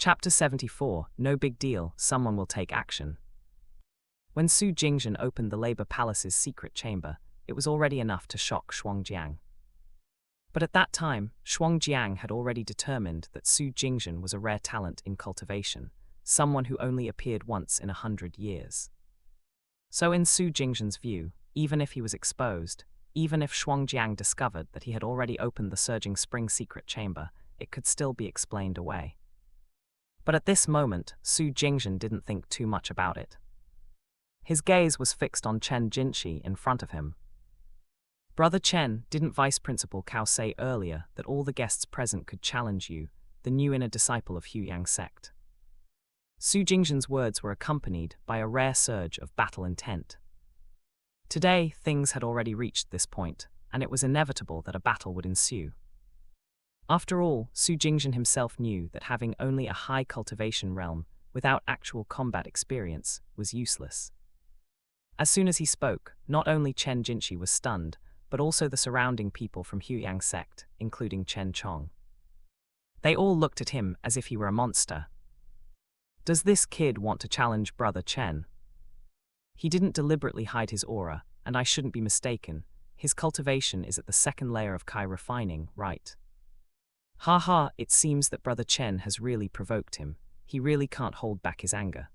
Chapter 74, No Big Deal, Someone Will Take Action. When Su Jingzhen opened the Labor Palace's secret chamber, it was already enough to shock Xianxia. But at that time, Xianxia had already determined that Su Jingzhen was a rare talent in cultivation, someone who only appeared once in 100 years. So in Su Jingzhen's view, even if he was exposed, even if Xianxia discovered that he had already opened the Surging Spring secret chamber, it could still be explained away. But at this moment, Su Jingzhen didn't think too much about it. His gaze was fixed on Chen Jinshi in front of him. Brother Chen, didn't Vice Principal Cao say earlier that all the guests present could challenge you, the new inner disciple of Luoyang sect? Su Jingzhen's words were accompanied by a rare surge of battle intent. Today, things had already reached this point, and it was inevitable that a battle would ensue. After all, Su Jingzhen himself knew that having only a high cultivation realm, without actual combat experience, was useless. As soon as he spoke, not only Chen Jinshi was stunned, but also the surrounding people from Luoyang sect, including Chen Chong. They all looked at him as if he were a monster. Does this kid want to challenge Brother Chen? He didn't deliberately hide his aura, and I shouldn't be mistaken, his cultivation is at the second layer of Kai refining, right? Haha, it seems that Brother Chen has really provoked him. He really can't hold back his anger.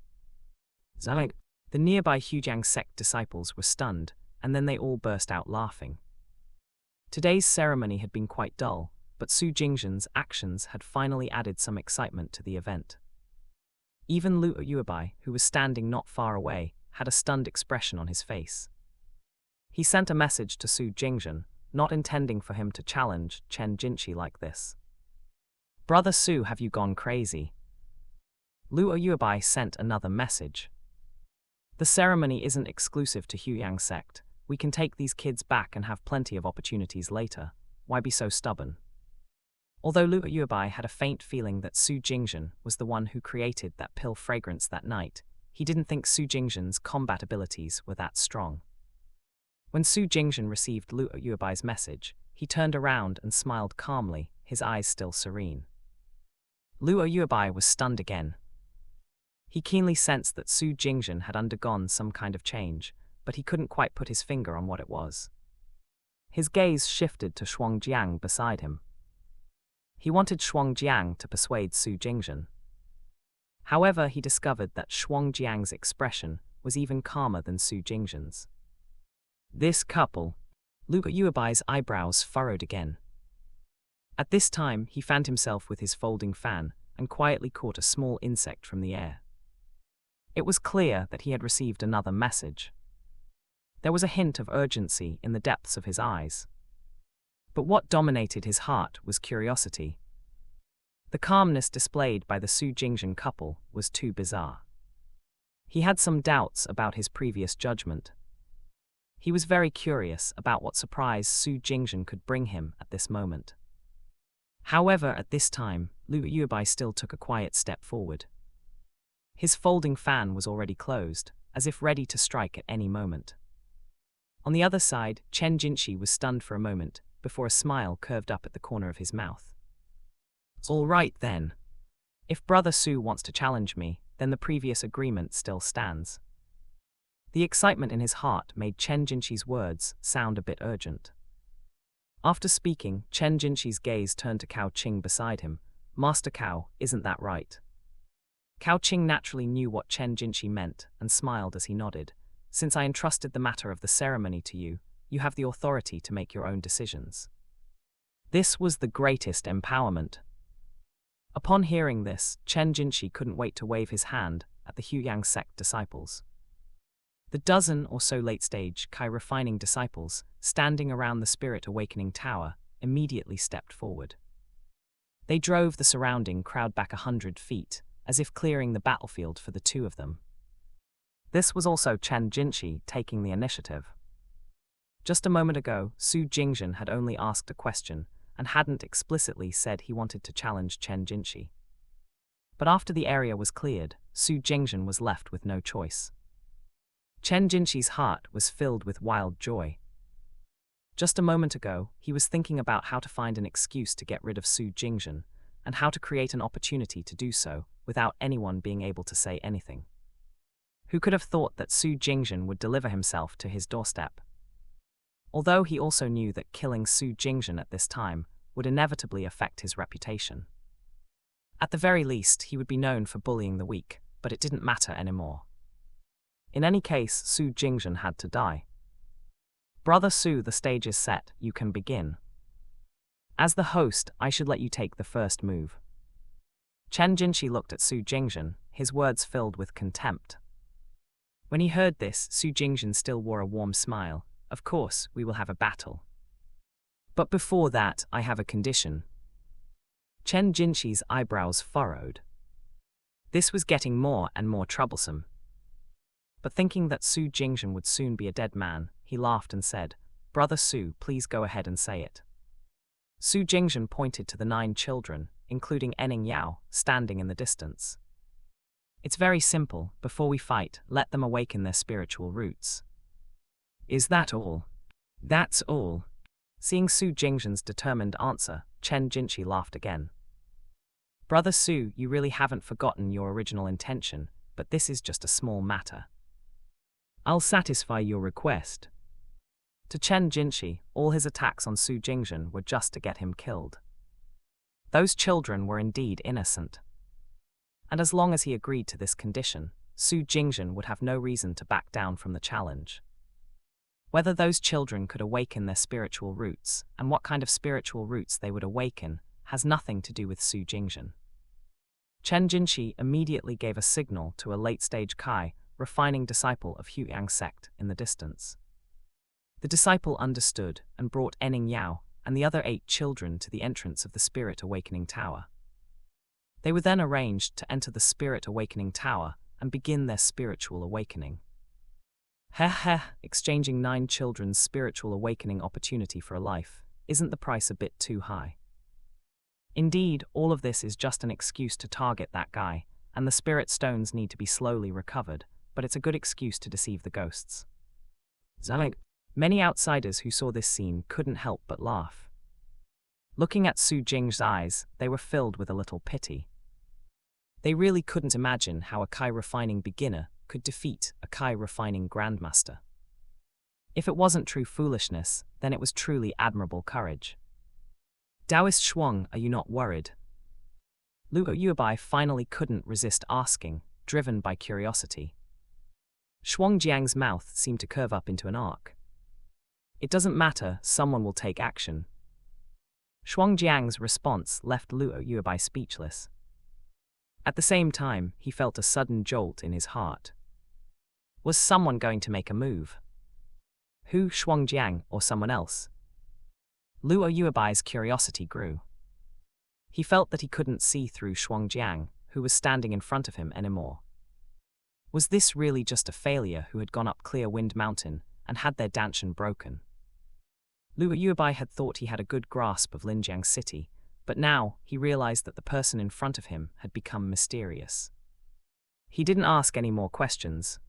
Zag. The nearby Luoyang sect disciples were stunned, and then they all burst out laughing. Today's ceremony had been quite dull, but Su Jingzhen's actions had finally added some excitement to the event. Even Luo Yuebai, who was standing not far away, had a stunned expression on his face. He sent a message to Su Jingzhen, not intending for him to challenge Chen Jinshi like this. Brother Su, have you gone crazy? Luo Yuebai sent another message. The ceremony isn't exclusive to Luoyang sect. We can take these kids back and have plenty of opportunities later. Why be so stubborn? Although Luo Yuebai had a faint feeling that Su Jingzhen was the one who created that pill fragrance that night, he didn't think Su Jingzhen's combat abilities were that strong. When Su Jingzhen received Luo Yuebai's message, he turned around and smiled calmly, his eyes still serene. Luo Yuebai was stunned again. He keenly sensed that Su Jingzhen had undergone some kind of change, but he couldn't quite put his finger on what it was. His gaze shifted to Xianxia beside him. He wanted Xianxia to persuade Su Jingzhen. However, he discovered that Xianxia's expression was even calmer than Su Jingzhen's. This couple. Luo Yuebai's eyebrows furrowed again. At this time, he fanned himself with his folding fan and quietly caught a small insect from the air. It was clear that he had received another message. There was a hint of urgency in the depths of his eyes. But what dominated his heart was curiosity. The calmness displayed by the Su Jingzhen couple was too bizarre. He had some doubts about his previous judgment. He was very curious about what surprise Su Jingzhen could bring him at this moment. However, at this time, Luo Yuebai still took a quiet step forward. His folding fan was already closed, as if ready to strike at any moment. On the other side, Chen Jinshi was stunned for a moment, before a smile curved up at the corner of his mouth. All right then. If Brother Su wants to challenge me, then the previous agreement still stands. The excitement in his heart made Chen Jinshi's words sound a bit urgent. After speaking, Chen Jinshi's gaze turned to Cao Qing beside him. Master Cao, isn't that right? Cao Qing naturally knew what Chen Jinshi meant and smiled as he nodded. Since I entrusted the matter of the ceremony to you, you have the authority to make your own decisions. This was the greatest empowerment. Upon hearing this, Chen Jinshi couldn't wait to wave his hand at the Luoyang sect disciples. The dozen or so late-stage Kai refining disciples, standing around the Spirit Awakening Tower, immediately stepped forward. They drove the surrounding crowd back 100 feet, as if clearing the battlefield for the two of them. This was also Chen Jinshi taking the initiative. Just a moment ago, Su Jingzhen had only asked a question and hadn't explicitly said he wanted to challenge Chen Jinshi. But after the area was cleared, Su Jingzhen was left with no choice. Chen Jinshi's heart was filled with wild joy. Just a moment ago, he was thinking about how to find an excuse to get rid of Su Jingzhen, and how to create an opportunity to do so, without anyone being able to say anything. Who could have thought that Su Jingzhen would deliver himself to his doorstep? Although he also knew that killing Su Jingzhen at this time would inevitably affect his reputation. At the very least, he would be known for bullying the weak, but it didn't matter anymore. In any case, Su Jingzhen had to die. Brother Su, the stage is set, you can begin. As the host, I should let you take the first move. Chen Jinshi looked at Su Jingzhen, his words filled with contempt. When he heard this, Su Jingzhen still wore a warm smile. Of course, we will have a battle. But before that, I have a condition. Chen Jinshi's eyebrows furrowed. This was getting more and more troublesome. But thinking that Su Jingzhen would soon be a dead man, he laughed and said, Brother Su, please go ahead and say it. Su Jingzhen pointed to the 9 children, including Enning Yao, standing in the distance. It's very simple. Before we fight, let them awaken their spiritual roots. Is that all? That's all. Seeing Su Jingzhen's determined answer, Chen Jinshi laughed again. Brother Su, you really haven't forgotten your original intention, but this is just a small matter. I'll satisfy your request. To Chen Jinshi, all his attacks on Su Jingzhen were just to get him killed. Those children were indeed innocent. And as long as he agreed to this condition, Su Jingzhen would have no reason to back down from the challenge. Whether those children could awaken their spiritual roots, and what kind of spiritual roots they would awaken, has nothing to do with Su Jingzhen. Chen Jinshi immediately gave a signal to a late-stage Kai, refining disciple of Huiyang sect, in the distance. The disciple understood and brought Enning Yao and the other 8 children to the entrance of the Spirit Awakening Tower. They were then arranged to enter the Spirit Awakening Tower and begin their spiritual awakening. Exchanging 9 children's spiritual awakening opportunity for a life, isn't the price a bit too high? Indeed, all of this is just an excuse to target that guy, and the spirit stones need to be slowly recovered, but it's a good excuse to deceive the ghosts. Many outsiders who saw this scene couldn't help but laugh. Looking at Su Jing's eyes, they were filled with a little pity. They really couldn't imagine how a Kai refining beginner could defeat a Kai refining grandmaster. If it wasn't true foolishness, then it was truly admirable courage. Taoist Shuang, are you not worried? Luo Yuebai finally couldn't resist asking, driven by curiosity. Shuangjiang's mouth seemed to curve up into an arc. It doesn't matter, someone will take action. Shuangjiang's response left Luo Yuebai speechless. At the same time, he felt a sudden jolt in his heart. Was someone going to make a move? Who, Shuangjiang or someone else? Luo Yuebai's curiosity grew. He felt that he couldn't see through Shuangjiang, who was standing in front of him anymore. Was this really just a failure who had gone up Clear Wind Mountain and had their dantian broken? Luo Yuebai had thought he had a good grasp of Linjiang City, but now he realized that the person in front of him had become mysterious. He didn't ask any more questions.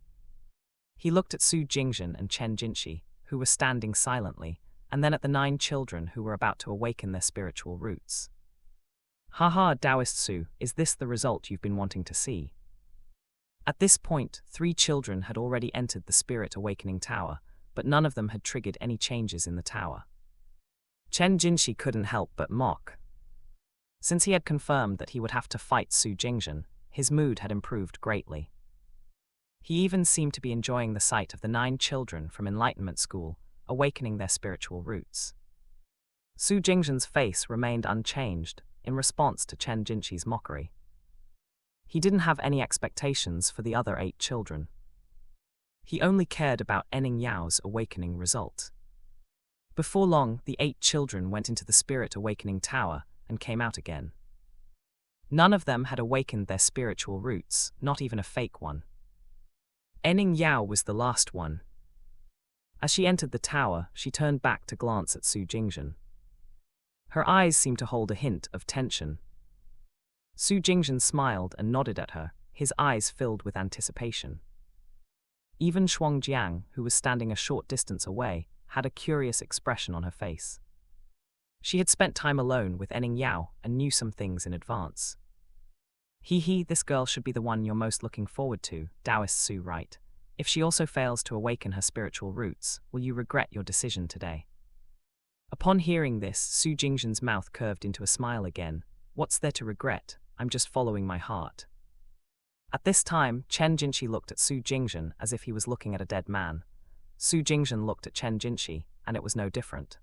He looked at Su Jingzhen and Chen Jinshi, who were standing silently, and then at the 9 children who were about to awaken their spiritual roots. Haha, Taoist Su, is this the result you've been wanting to see? At this point, 3 children had already entered the Spirit Awakening Tower, but none of them had triggered any changes in the tower. Chen Jinshi couldn't help but mock. Since he had confirmed that he would have to fight Su Jingzhen, his mood had improved greatly. He even seemed to be enjoying the sight of the 9 children from Enlightenment School, awakening their spiritual roots. Su Jingzhen's face remained unchanged, in response to Chen Jinshi's mockery. He didn't have any expectations for the other 8 children. He only cared about Enning Yao's awakening result. Before long, the 8 children went into the Spirit Awakening Tower and came out again. None of them had awakened their spiritual roots, not even a fake one. Enning Yao was the last one. As she entered the tower, she turned back to glance at Su Jingzhen. Her eyes seemed to hold a hint of tension. Su Jingzhen smiled and nodded at her, his eyes filled with anticipation. Even Shuangjiang, who was standing a short distance away, had a curious expression on her face. She had spent time alone with Enning Yao and knew some things in advance. This girl should be the one you're most looking forward to, Taoist Su right. If she also fails to awaken her spiritual roots, will you regret your decision today? Upon hearing this, Su Jingzhen's mouth curved into a smile again. What's there to regret? I'm just following my heart. At this time, Chen Jinshi looked at Su Jingzhen as if he was looking at a dead man. Su Jingzhen looked at Chen Jinshi, and it was no different.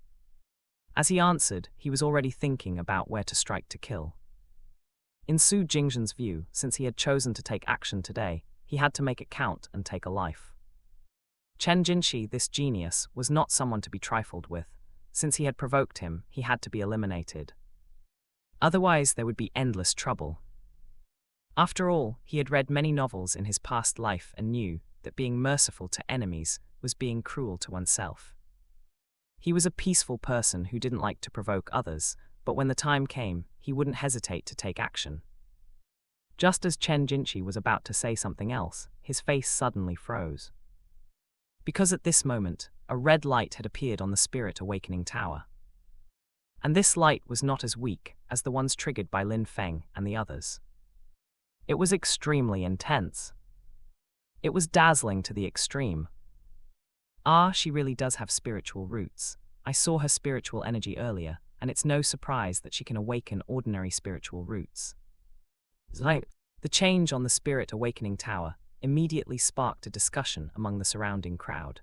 As he answered, he was already thinking about where to strike to kill. In Su Jingzhen's view, since he had chosen to take action today, he had to make it count and take a life. Chen Jinshi, this genius, was not someone to be trifled with. Since he had provoked him, he had to be eliminated. Otherwise, there would be endless trouble. After all, he had read many novels in his past life and knew that being merciful to enemies was being cruel to oneself. He was a peaceful person who didn't like to provoke others, but when the time came, he wouldn't hesitate to take action. Just as Chen Jinshi was about to say something else, his face suddenly froze. Because at this moment, a red light had appeared on the Spirit Awakening Tower. And this light was not as weak as the ones triggered by Lin Feng and the others. It was extremely intense. It was dazzling to the extreme. She really does have spiritual roots. I saw her spiritual energy earlier, and it's no surprise that she can awaken ordinary spiritual roots. The change on the Spirit Awakening Tower immediately sparked a discussion among the surrounding crowd.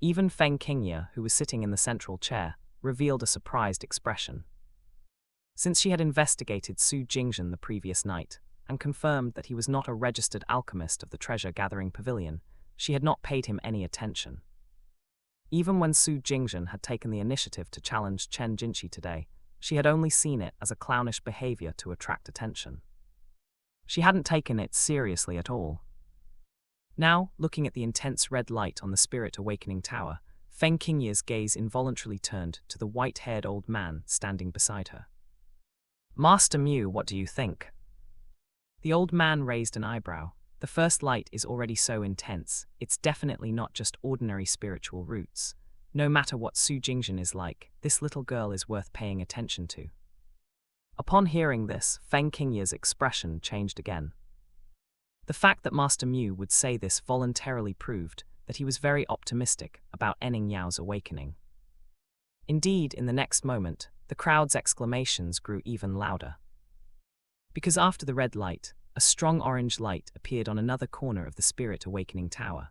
Even Feng Qingye, who was sitting in the central chair, revealed a surprised expression. Since she had investigated Su Jingzhen the previous night, and confirmed that he was not a registered alchemist of the treasure-gathering pavilion, she had not paid him any attention. Even when Su Jingzhen had taken the initiative to challenge Chen Jinshi today, she had only seen it as a clownish behavior to attract attention. She hadn't taken it seriously at all. Now, looking at the intense red light on the Spirit Awakening Tower, Feng Qingye's gaze involuntarily turned to the white-haired old man standing beside her. Master Mu, what do you think? The old man raised an eyebrow. The first light is already so intense, it's definitely not just ordinary spiritual roots. No matter what Su Jingzhen is like, this little girl is worth paying attention to. Upon hearing this, Feng Qingye's expression changed again. The fact that Master Mu would say this voluntarily proved that he was very optimistic about Enning Yao's awakening. Indeed, in the next moment, the crowd's exclamations grew even louder. Because after the red light, a strong orange light appeared on another corner of the Spirit Awakening Tower.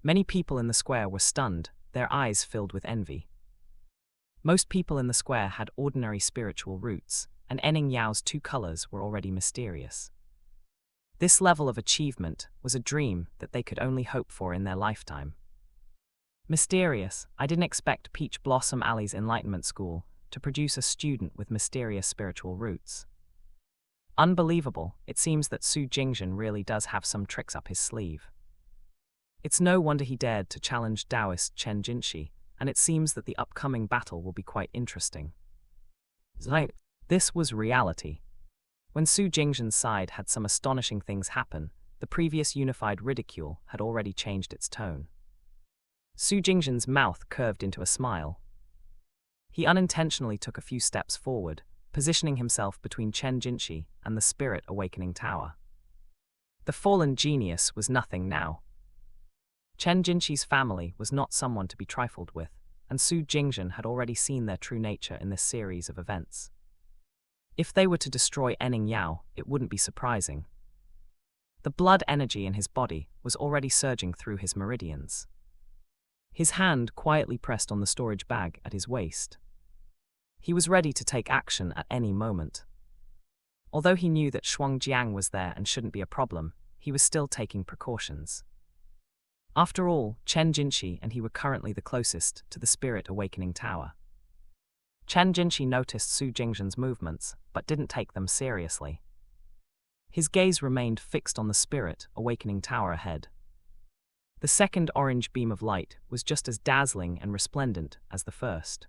Many people in the square were stunned, their eyes filled with envy. Most people in the square had ordinary spiritual roots, and Enning Yao's two colors were already mysterious. This level of achievement was a dream that they could only hope for in their lifetime. Mysterious, I didn't expect Peach Blossom Alley's Enlightenment School to produce a student with mysterious spiritual roots. Unbelievable, it seems that Su Jingzhen really does have some tricks up his sleeve. It's no wonder he dared to challenge Taoist Chen Jinshi, and it seems that the upcoming battle will be quite interesting. This was reality. When Su Jingzhen's side had some astonishing things happen, the previous unified ridicule had already changed its tone. Su Jingzhen's mouth curved into a smile. He unintentionally took a few steps forward, positioning himself between Chen Jinshi and the Spirit Awakening Tower. The fallen genius was nothing now. Chen Jinshi's family was not someone to be trifled with, and Su Jingzhen had already seen their true nature in this series of events. If they were to destroy Enning Yao, it wouldn't be surprising. The blood energy in his body was already surging through his meridians. His hand quietly pressed on the storage bag at his waist. He was ready to take action at any moment. Although he knew that Shuangjiang was there and shouldn't be a problem, he was still taking precautions. After all, Chen Jinshi and he were currently the closest to the Spirit Awakening Tower. Chen Jinshi noticed Su Jingzhen's movements, but didn't take them seriously. His gaze remained fixed on the Spirit Awakening Tower ahead. The second orange beam of light was just as dazzling and resplendent as the first.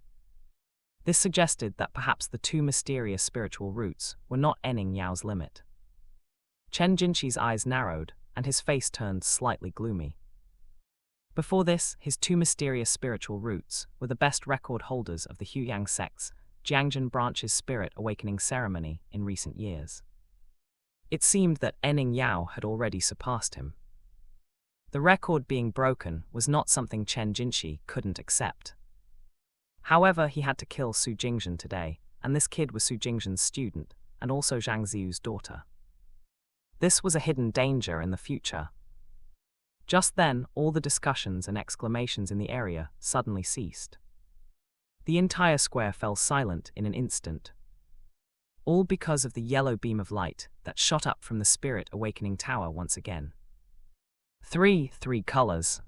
This suggested that perhaps the two mysterious spiritual roots were not Enning Yao's limit. Chen Jinshi's eyes narrowed, and his face turned slightly gloomy. Before this, his two mysterious spiritual roots were the best record holders of the Huyang sect's Jiangzhen branch's Spirit Awakening ceremony in recent years. It seemed that Enning Yao had already surpassed him. The record being broken was not something Chen Jinshi couldn't accept. However, he had to kill Su Jingzhen today, and this kid was Su Jingzhen's student, and also Zhang Ziu's daughter. This was a hidden danger in the future. Just then, all the discussions and exclamations in the area suddenly ceased. The entire square fell silent in an instant. All because of the yellow beam of light that shot up from the Spirit Awakening Tower once again. Three colors.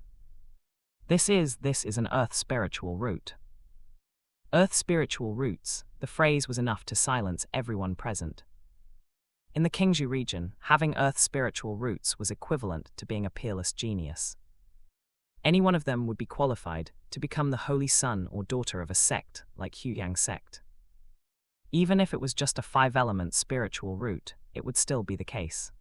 This is an Earth spiritual root. Earth spiritual roots, the phrase was enough to silence everyone present. In the Qingzhou region, having Earth spiritual roots was equivalent to being a peerless genius. Any one of them would be qualified to become the holy son or daughter of a sect like Huiyang sect. Even if it was just a 5-element spiritual root, it would still be the case.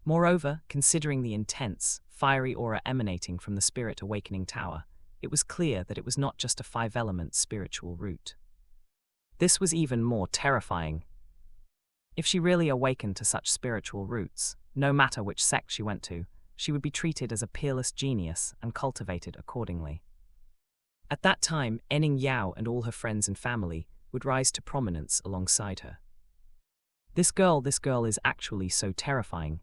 Moreover, considering the intense, fiery aura emanating from the Spirit Awakening Tower, it was clear that it was not just a 5-element spiritual root. This was even more terrifying. If she really awakened to such spiritual roots, no matter which sect she went to, she would be treated as a peerless genius and cultivated accordingly. At that time, Enning Yao and all her friends and family would rise to prominence alongside her. This girl is actually so terrifying.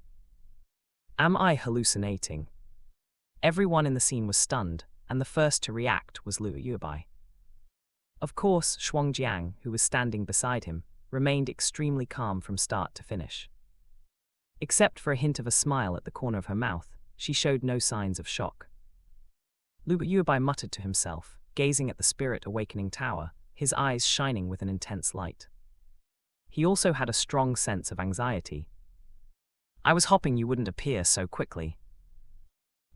Am I hallucinating? Everyone in the scene was stunned, and the first to react was Lu Yubai. Of course, Shuangjiang, who was standing beside him, remained extremely calm from start to finish. Except for a hint of a smile at the corner of her mouth, she showed no signs of shock. Lu Yubai muttered to himself, gazing at the Spirit Awakening Tower, his eyes shining with an intense light. He also had a strong sense of anxiety. I was hoping you wouldn't appear so quickly.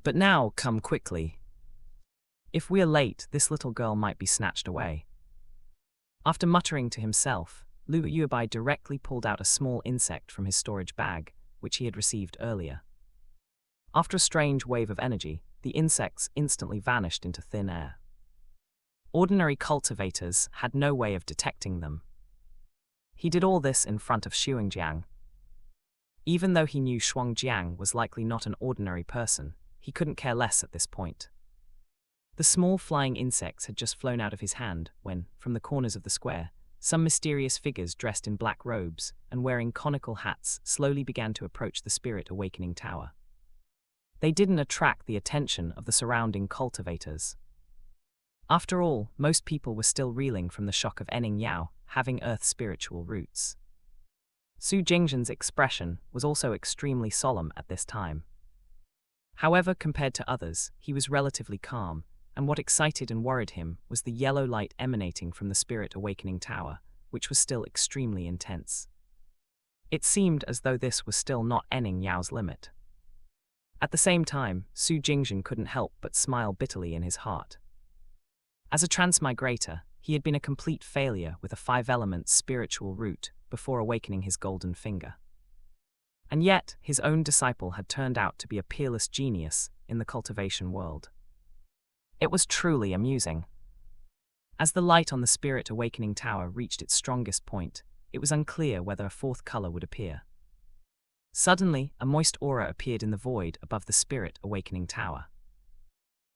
But now, come quickly. If we're late, this little girl might be snatched away. After muttering to himself, Lu Yubai directly pulled out a small insect from his storage bag, which he had received earlier. After a strange wave of energy, the insects instantly vanished into thin air. Ordinary cultivators had no way of detecting them. He did all this in front of Xuangjiang. Even though he knew Shuangjiang was likely not an ordinary person, he couldn't care less at this point. The small flying insects had just flown out of his hand when, from the corners of the square, some mysterious figures dressed in black robes and wearing conical hats slowly began to approach the Spirit Awakening Tower. They didn't attract the attention of the surrounding cultivators. After all, most people were still reeling from the shock of Enning Yao having Earth spiritual roots. Su Jingzhen's expression was also extremely solemn at this time. However, compared to others, he was relatively calm, and what excited and worried him was the yellow light emanating from the Spirit Awakening Tower, which was still extremely intense. It seemed as though this was still not Enning Yao's limit. At the same time, Su Jingzhen couldn't help but smile bitterly in his heart. As a transmigrator, he had been a complete failure with a 5-element spiritual root before awakening his golden finger. And yet, his own disciple had turned out to be a peerless genius in the cultivation world. It was truly amusing. As the light on the Spirit Awakening Tower reached its strongest point, it was unclear whether a fourth color would appear. Suddenly, a moist aura appeared in the void above the Spirit Awakening Tower.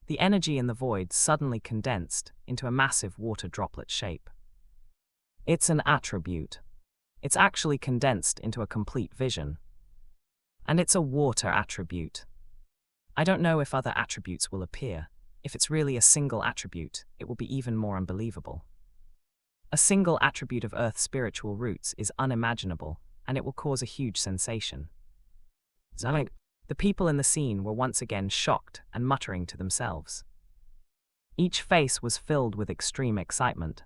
The energy in the void suddenly condensed into a massive water droplet shape. It's an attribute. It's actually condensed into a complete vision. And it's a water attribute. I don't know if other attributes will appear. If it's really a single attribute, it will be even more unbelievable. A single attribute of Earth's spiritual roots is unimaginable, and it will cause a huge sensation. The people in the scene were once again shocked and muttering to themselves. Each face was filled with extreme excitement.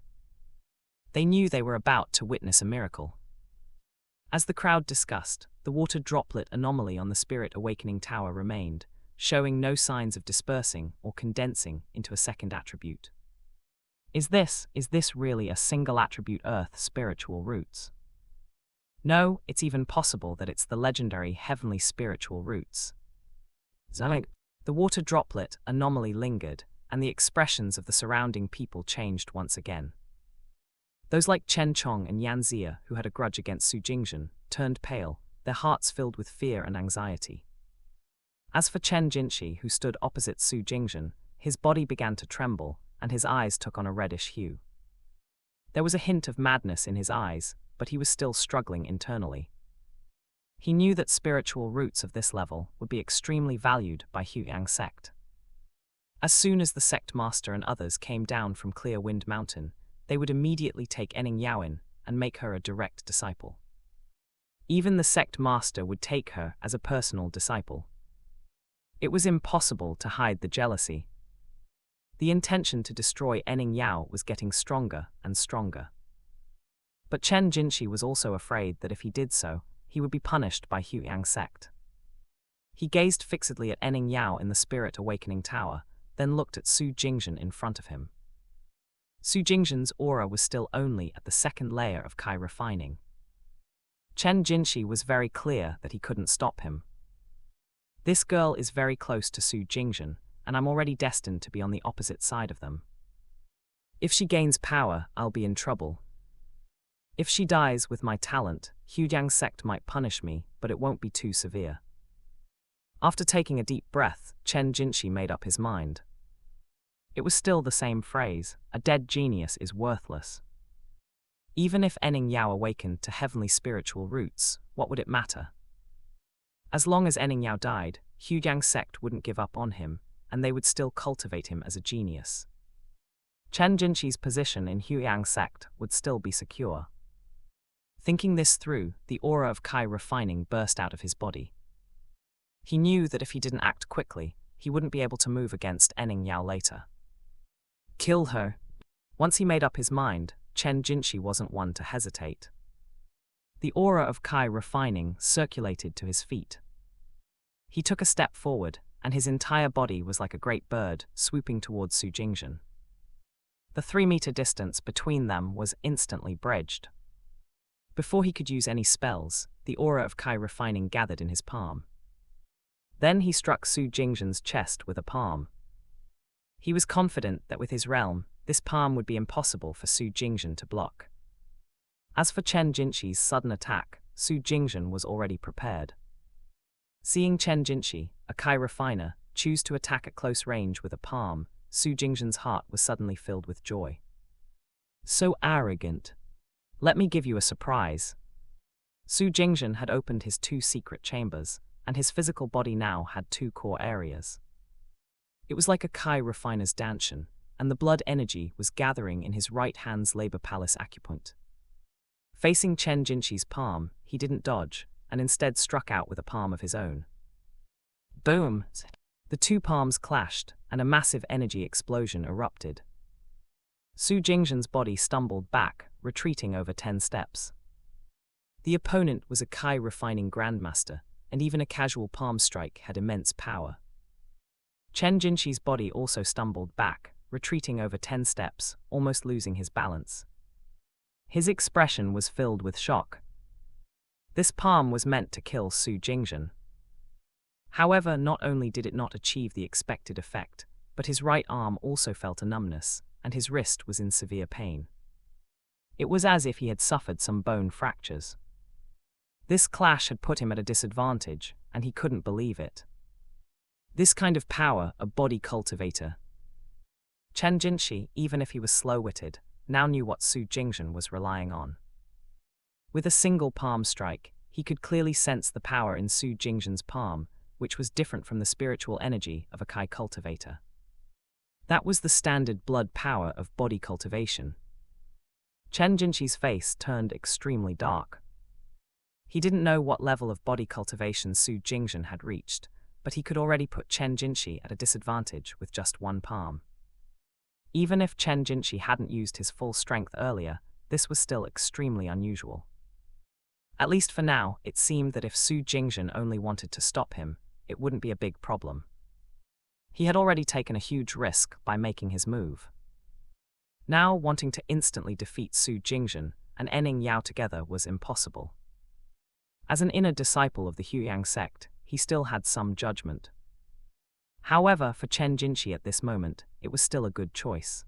They knew they were about to witness a miracle. As the crowd discussed, the water droplet anomaly on the Spirit Awakening Tower remained, showing no signs of dispersing or condensing into a second attribute. Is this really a single attribute Earth spiritual roots? No, it's even possible that it's the legendary heavenly spiritual roots. The water droplet anomaly lingered, and the expressions of the surrounding people changed once again. Those like Chen Chong and Yan Zia, who had a grudge against Su Jingzhen, turned pale, their hearts filled with fear and anxiety. As for Chen Jinshi, who stood opposite Su Jingzhen, his body began to tremble, and his eyes took on a reddish hue. There was a hint of madness in his eyes, but he was still struggling internally. He knew that spiritual roots of this level would be extremely valued by Luoyang sect. As soon as the sect master and others came down from Clear Wind Mountain, they would immediately take Enning Yaoin and make her a direct disciple. Even the sect master would take her as a personal disciple. It was impossible to hide the jealousy. The intention to destroy Enning Yao was getting stronger and stronger. But Chen Jinshi was also afraid that if he did so, he would be punished by Luoyang sect. He gazed fixedly at Enning Yao in the Spirit Awakening Tower, then looked at Su Jingzhen in front of him. Su Jingzhen's aura was still only at the second layer of Kai refining. Chen Jinshi was very clear that he couldn't stop him. This girl is very close to Su Jingzhen, and I'm already destined to be on the opposite side of them. If she gains power, I'll be in trouble. If she dies with my talent, Luoyang sect might punish me, but it won't be too severe. After taking a deep breath, Chen Jinshi made up his mind. It was still the same phrase, a dead genius is worthless. Even if Enning Yao awakened to heavenly spiritual roots, what would it matter? As long as Enning Yao died, Luoyang sect wouldn't give up on him, and they would still cultivate him as a genius. Chen Jinshi's position in Luoyang sect would still be secure. Thinking this through, the aura of Kai refining burst out of his body. He knew that if he didn't act quickly, he wouldn't be able to move against Enning Yao later. Kill her. Once he made up his mind, Chen Jinshi wasn't one to hesitate. The aura of Kai refining circulated to his feet. He took a step forward, and his entire body was like a great bird swooping towards Su Jingzhen. The 3-meter distance between them was instantly bridged. Before he could use any spells, the aura of Kai refining gathered in his palm. Then he struck Su Jingzhen's chest with a palm. He was confident that with his realm, this palm would be impossible for Su Jingzhen to block. As for Chen Jinshi's sudden attack, Su Jingzhen was already prepared. Seeing Chen Jinshi, a Kai refiner, choose to attack at close range with a palm, Su Jingzhen's heart was suddenly filled with joy. So arrogant. Let me give you a surprise. Su Jingzhen had opened his 2 secret chambers, and his physical body now had 2 core areas. It was like a Kai refiner's danshan, and the blood energy was gathering in his right hand's labor palace acupoint. Facing Chen Jinshi's palm, he didn't dodge, and instead struck out with a palm of his own. Boom! The 2 palms clashed, and a massive energy explosion erupted. Su Jingzhen's body stumbled back, retreating over 10 steps. The opponent was a Kai refining grandmaster, and even a casual palm strike had immense power. Chen Jinshi's body also stumbled back, retreating over 10 steps, almost losing his balance. His expression was filled with shock. This palm was meant to kill Su Jingzhen. However, not only did it not achieve the expected effect, but his right arm also felt a numbness, and his wrist was in severe pain. It was as if he had suffered some bone fractures. This clash had put him at a disadvantage, and he couldn't believe it. This kind of power, a body cultivator. Chen Jinshi, even if he was slow-witted, now knew what Su Jingzhen was relying on. With a single palm strike, he could clearly sense the power in Su Jingzhen's palm, which was different from the spiritual energy of a Kai cultivator. That was the standard blood power of body cultivation. Chen Jinshi's face turned extremely dark. He didn't know what level of body cultivation Su Jingzhen had reached, but he could already put Chen Jinshi at a disadvantage with just 1 palm. Even if Chen Jinshi hadn't used his full strength earlier, this was still extremely unusual. At least for now, it seemed that if Su Jingzhen only wanted to stop him, it wouldn't be a big problem. He had already taken a huge risk by making his move. Now, wanting to instantly defeat Su Jingzhen and Enning Yao together was impossible. As an inner disciple of the Luoyang sect, he still had some judgment. However, for Chen Jinshi at this moment, it was still a good choice.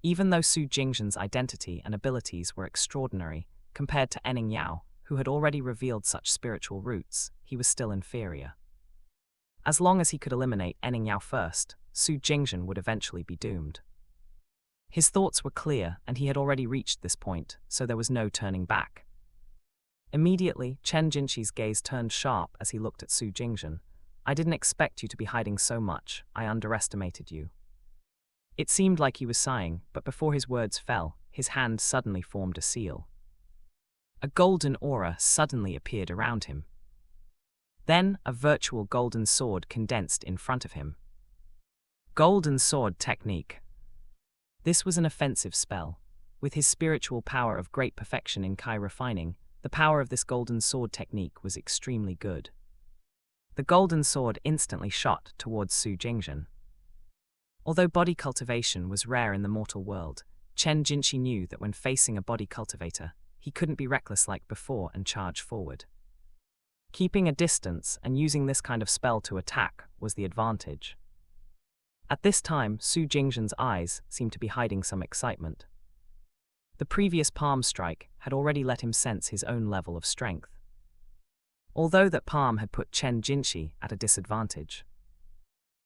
Even though Su Jingzhen's identity and abilities were extraordinary compared to Enning Yao, who had already revealed such spiritual roots, he was still inferior. As long as he could eliminate Enning Yao first, Su Jingzhen would eventually be doomed. His thoughts were clear, and he had already reached this point, so there was no turning back. Immediately, Chen Jinqi's gaze turned sharp as he looked at Su Jingzhen. "I didn't expect you to be hiding so much. I underestimated you." It seemed like he was sighing, but before his words fell, his hand suddenly formed a seal. A golden aura suddenly appeared around him. Then, a virtual golden sword condensed in front of him. Golden Sword Technique. This was an offensive spell. With his spiritual power of great perfection in Kai refining, the power of this golden sword technique was extremely good. The golden sword instantly shot towards Su Jingzhen. Although body cultivation was rare in the mortal world, Chen Jinqi knew that when facing a body cultivator, he couldn't be reckless like before and charge forward. Keeping a distance and using this kind of spell to attack was the advantage. At this time, Su Jingzhen's eyes seemed to be hiding some excitement. The previous palm strike had already let him sense his own level of strength. Although that palm had put Chen Jinqi at a disadvantage.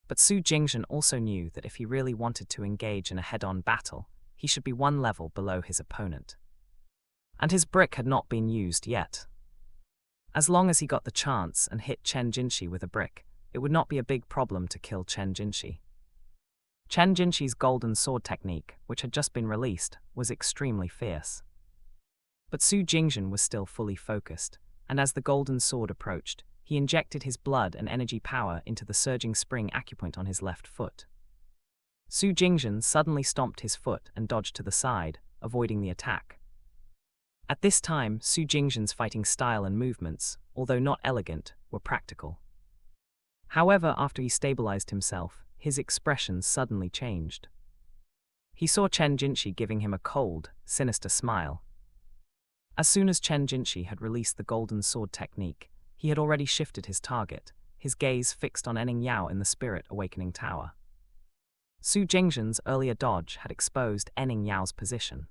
But Su Jingzhen also knew that if he really wanted to engage in a head-on battle, he should be one level below his opponent. And his brick had not been used yet. As long as he got the chance and hit Chen Jinqi with a brick, it would not be a big problem to kill Chen Jinqi. Chen Jinqi's golden sword technique, which had just been released, was extremely fierce. But Su Jingzhen was still fully focused, and as the golden sword approached, he injected his blood and energy power into the surging spring acupoint on his left foot. Su Jingzhen suddenly stomped his foot and dodged to the side, avoiding the attack. At this time, Su Jingzhen's fighting style and movements, although not elegant, were practical. However, after he stabilized himself, his expression suddenly changed. He saw Chen Jinqi giving him a cold, sinister smile. As soon as Chen Jinqi had released the golden sword technique, he had already shifted his target, his gaze fixed on Enning Yao in the Spirit Awakening Tower. Su Jingzhen's earlier dodge had exposed Enning Yao's position.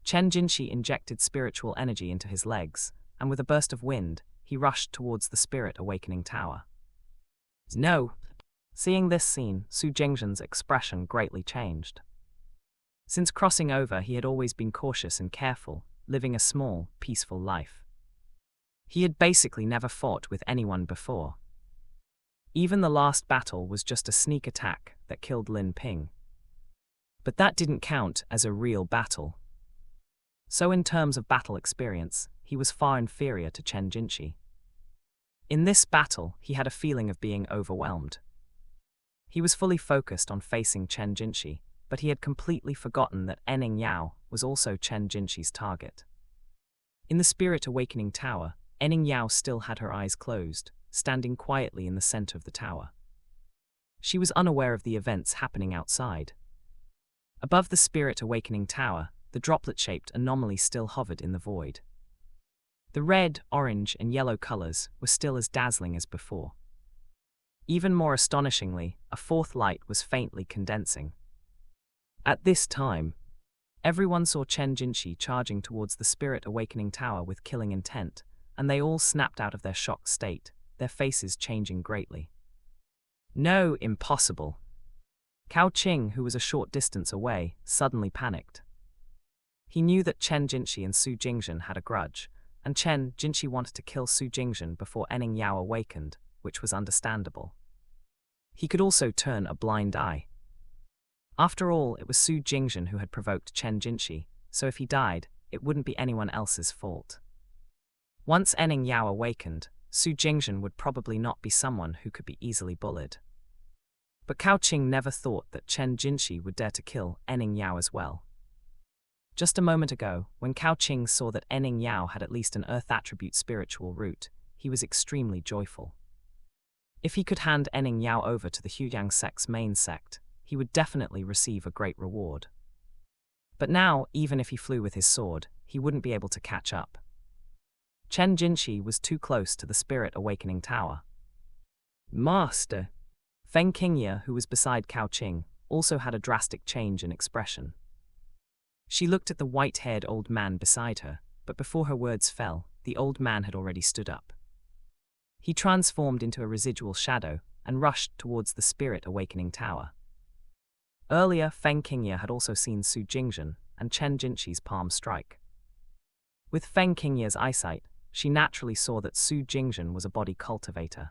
Chen Jinqi injected spiritual energy into his legs, and with a burst of wind, he rushed towards the Spirit Awakening Tower. "No!" Seeing this scene, Su Jingzhen's expression greatly changed. Since crossing over, he had always been cautious and careful, living a small, peaceful life. He had basically never fought with anyone before. Even the last battle was just a sneak attack that killed Lin Ping. But that didn't count as a real battle. So in terms of battle experience, he was far inferior to Chen Jinqi. In this battle, he had a feeling of being overwhelmed. He was fully focused on facing Chen Jinqi, but he had completely forgotten that Enning Yao was also Chen Jinqi's target. In the Spirit Awakening Tower, Enning Yao still had her eyes closed, standing quietly in the center of the tower. She was unaware of the events happening outside. Above the Spirit Awakening Tower, the droplet-shaped anomaly still hovered in the void. The red, orange, and yellow colors were still as dazzling as before. Even more astonishingly, a fourth light was faintly condensing. At this time, everyone saw Chen Jinqi charging towards the Spirit Awakening Tower with killing intent, and they all snapped out of their shocked state, their faces changing greatly. "No, impossible!" Cao Qing, who was a short distance away, suddenly panicked. He knew that Chen Jinqi and Su Jingzhen had a grudge, and Chen Jinqi wanted to kill Su Jingzhen before Enning Yao awakened, which was understandable. He could also turn a blind eye. After all, it was Su Jingzhen who had provoked Chen Jinqi, so if he died, it wouldn't be anyone else's fault. Once Enning Yao awakened, Su Jingzhen would probably not be someone who could be easily bullied. But Cao Qing never thought that Chen Jinqi would dare to kill Enning Yao as well. Just a moment ago, when Cao Qing saw that Enning Yao had at least an earth attribute spiritual root, he was extremely joyful. If he could hand Enning Yao over to the Huyang sect's main sect, he would definitely receive a great reward. But now, even if he flew with his sword, he wouldn't be able to catch up. Chen Jinqi was too close to the Spirit Awakening Tower. "Master!" Feng Qingye, who was beside Cao Qing, also had a drastic change in expression. She looked at the white-haired old man beside her, but before her words fell, the old man had already stood up. He transformed into a residual shadow and rushed towards the spirit awakening tower. Earlier, Feng Qingye had also seen Su Jingzhen and Chen Jinqi's palm strike. With Feng Qingye's eyesight, she naturally saw that Su Jingzhen was a body cultivator.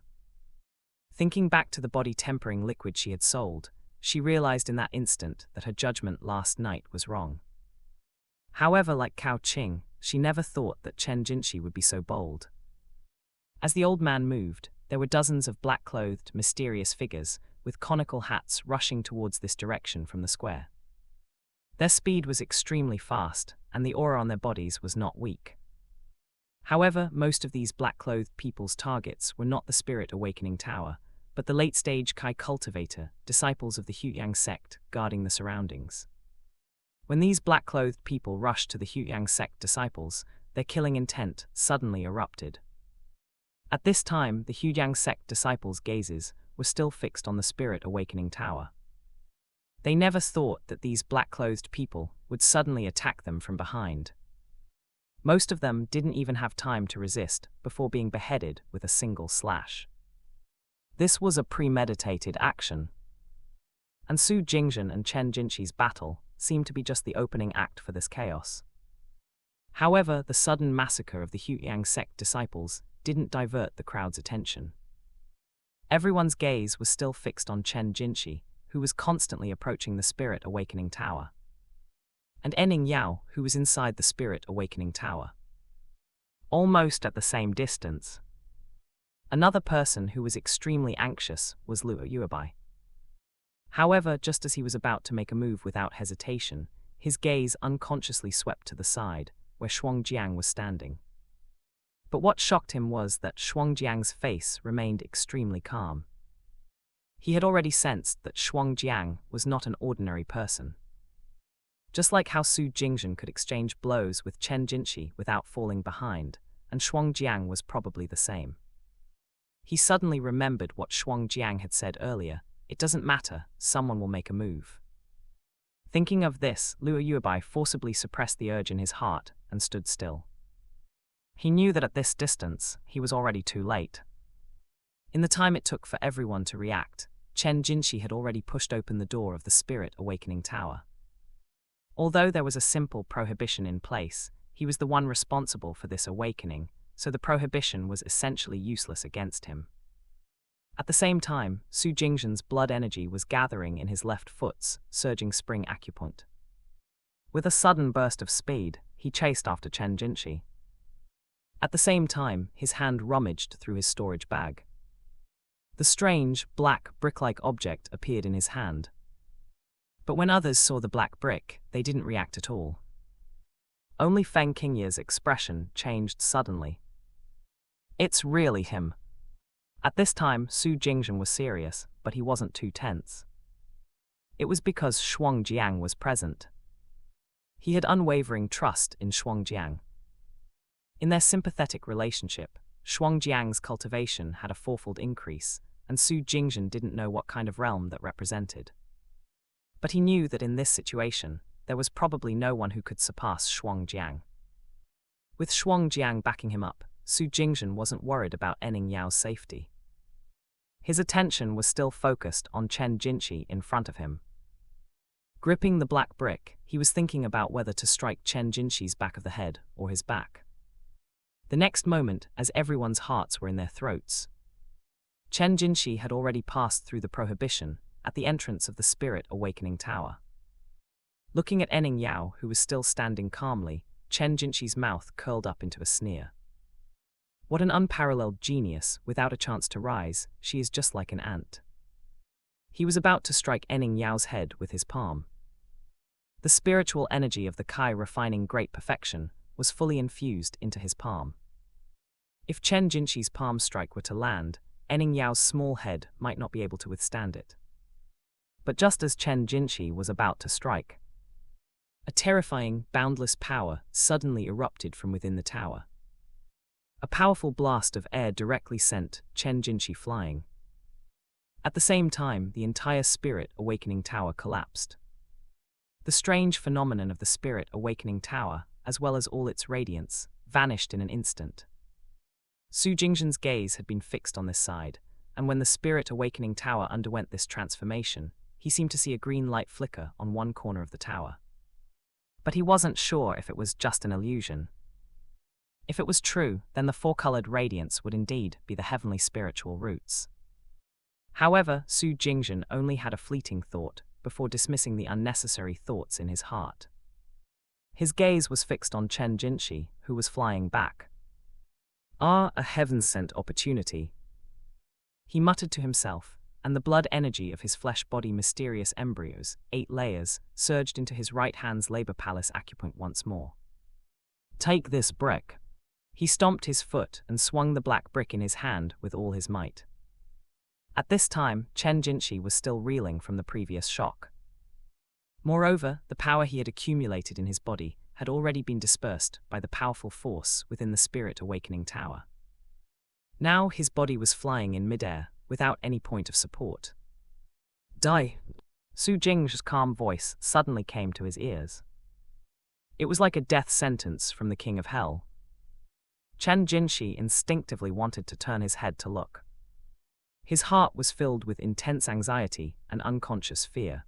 Thinking back to the body-tempering liquid she had sold, she realized in that instant that her judgment last night was wrong. However, like Cao Qing, she never thought that Chen Jinqi would be so bold. As the old man moved, there were dozens of black-clothed, mysterious figures with conical hats rushing towards this direction from the square. Their speed was extremely fast, and the aura on their bodies was not weak. However, most of these black-clothed people's targets were not the Spirit Awakening Tower, but the late-stage Kai cultivator, disciples of the Huiyang sect, guarding the surroundings. When these black-clothed people rushed to the Huiyang sect disciples, their killing intent suddenly erupted. At this time, the Huiyang sect disciples' gazes were still fixed on the Spirit Awakening Tower. They never thought that these black-clothed people would suddenly attack them from behind. Most of them didn't even have time to resist before being beheaded with a single slash. This was a premeditated action. And Su Jingzhen and Chen Jinqi's battle seemed to be just the opening act for this chaos. However, the sudden massacre of the Huiyang sect disciples didn't divert the crowd's attention. Everyone's gaze was still fixed on Chen Jinqi, who was constantly approaching the Spirit Awakening Tower, and Enning Yao, who was inside the Spirit Awakening Tower. Almost at the same distance, another person who was extremely anxious was Luo Yuebai. However, just as he was about to make a move without hesitation, his gaze unconsciously swept to the side, where Shuangjiang was standing. But what shocked him was that Shuangjiang's face remained extremely calm. He had already sensed that Shuangjiang was not an ordinary person. Just like how Su Jingzhen could exchange blows with Chen Jinqi without falling behind, and Shuangjiang was probably the same. He suddenly remembered what Shuangjiang had said earlier: "It doesn't matter, someone will make a move." Thinking of this, Luo Yuebai forcibly suppressed the urge in his heart and stood still. He knew that at this distance, he was already too late. In the time it took for everyone to react, Chen Jinqi had already pushed open the door of the Spirit Awakening Tower. Although there was a simple prohibition in place, he was the one responsible for this awakening, so the prohibition was essentially useless against him. At the same time, Su Jingzhen's blood energy was gathering in his left foot's surging spring acupoint. With a sudden burst of speed, he chased after Chen Jinqi. At the same time, his hand rummaged through his storage bag. The strange, black, brick-like object appeared in his hand. But when others saw the black brick, they didn't react at all. Only Feng Qingye's expression changed suddenly. "It's really him." At this time, Su Jingzhen was serious, but he wasn't too tense. It was because Shuangjiang was present. He had unwavering trust in Shuangjiang. In their sympathetic relationship, Shuangjiang's cultivation had a fourfold increase, and Su Jingzhen didn't know what kind of realm that represented. But he knew that in this situation, there was probably no one who could surpass Shuangjiang. With Shuangjiang backing him up, Su Jingzhen wasn't worried about Enning Yao's safety. His attention was still focused on Chen Jinqi in front of him. Gripping the black brick, he was thinking about whether to strike Chen Jinqi's back of the head or his back. The next moment, as everyone's hearts were in their throats, Chen Jinqi had already passed through the prohibition at the entrance of the Spirit Awakening Tower. Looking at Enning Yao, who was still standing calmly, Chen Jinqi's mouth curled up into a sneer. "What an unparalleled genius! Without a chance to rise, she is just like an ant." He was about to strike Enning Yao's head with his palm. The spiritual energy of the Kai refining great perfection was fully infused into his palm. If Chen Jinqi's palm strike were to land, Enning Yao's small head might not be able to withstand it. But just as Chen Jinqi was about to strike, a terrifying, boundless power suddenly erupted from within the tower. A powerful blast of air directly sent Chen Jinqi flying. At the same time, the entire Spirit Awakening Tower collapsed. The strange phenomenon of the Spirit Awakening Tower, as well as all its radiance, vanished in an instant. Su Jingzhen's gaze had been fixed on this side, and when the Spirit Awakening Tower underwent this transformation, he seemed to see a green light flicker on one corner of the tower. But he wasn't sure if it was just an illusion. If it was true, then the four-colored radiance would indeed be the heavenly spiritual roots. However, Su Jingzhen only had a fleeting thought before dismissing the unnecessary thoughts in his heart. His gaze was fixed on Chen Jinshi, who was flying back. "Ah, a heaven-sent opportunity," he muttered to himself, and the blood energy of his flesh-body mysterious embryos, 8 layers, surged into his right hand's labor palace acupoint once more. "Take this brick." He stomped his foot and swung the black brick in his hand with all his might. At this time, Chen Jinshi was still reeling from the previous shock. Moreover, the power he had accumulated in his body had already been dispersed by the powerful force within the Spirit Awakening Tower. Now his body was flying in midair, without any point of support. "Die!" Su Jingzhen's calm voice suddenly came to his ears. It was like a death sentence from the King of Hell. Chen Jinshi instinctively wanted to turn his head to look. His heart was filled with intense anxiety and unconscious fear.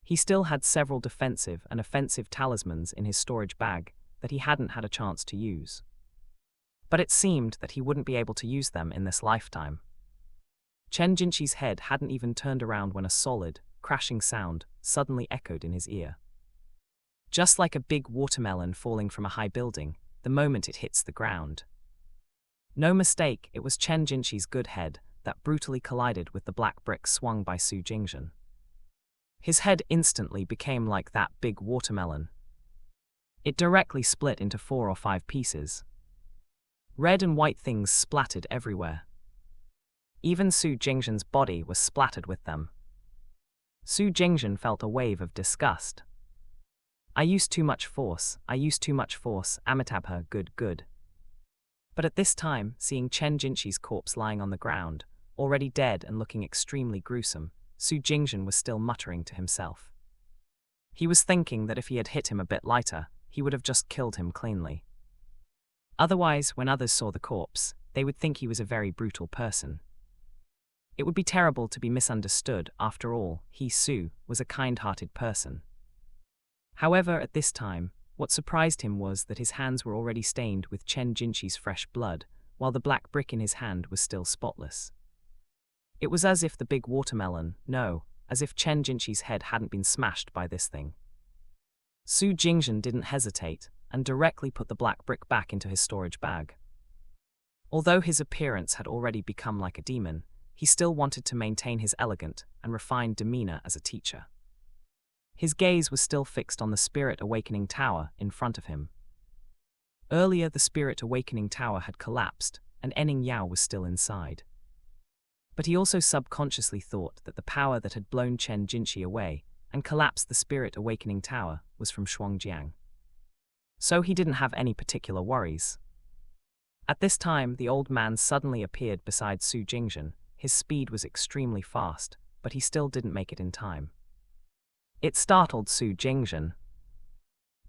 He still had several defensive and offensive talismans in his storage bag that he hadn't had a chance to use. But it seemed that he wouldn't be able to use them in this lifetime. Chen Jinshi's head hadn't even turned around when a solid, crashing sound suddenly echoed in his ear. Just like a big watermelon falling from a high building, the moment it hits the ground. No mistake, it was Chen Jinshi's good head that brutally collided with the black brick swung by Su Jingzhen. His head instantly became like that big watermelon. It directly split into 4 or 5 pieces. Red and white things splattered everywhere. Even Su Jingzhen's body was splattered with them. Su Jingzhen felt a wave of disgust. "I used too much force, Amitabha, good. But at this time, seeing Chen Jinshi's corpse lying on the ground, already dead and looking extremely gruesome, Su Jingzhen was still muttering to himself. He was thinking that if he had hit him a bit lighter, he would have just killed him cleanly. Otherwise, when others saw the corpse, they would think he was a very brutal person. It would be terrible to be misunderstood. After all, he, Su, was a kind-hearted person. However, at this time, what surprised him was that his hands were already stained with Chen Jinshi's fresh blood, while the black brick in his hand was still spotless. It was as if the big watermelon, as if Chen Jinshi's head hadn't been smashed by this thing. Su Jingzhen didn't hesitate, and directly put the black brick back into his storage bag. Although his appearance had already become like a demon, he still wanted to maintain his elegant and refined demeanor as a teacher. His gaze was still fixed on the Spirit Awakening Tower in front of him. Earlier, the Spirit Awakening Tower had collapsed, and Enning Yao was still inside. But he also subconsciously thought that the power that had blown Chen Jinshi away and collapsed the Spirit Awakening Tower was from Shuangjiang. So he didn't have any particular worries. At this time, the old man suddenly appeared beside Su Jingzhen. His speed was extremely fast, but he still didn't make it in time. It startled Su Jingzhen.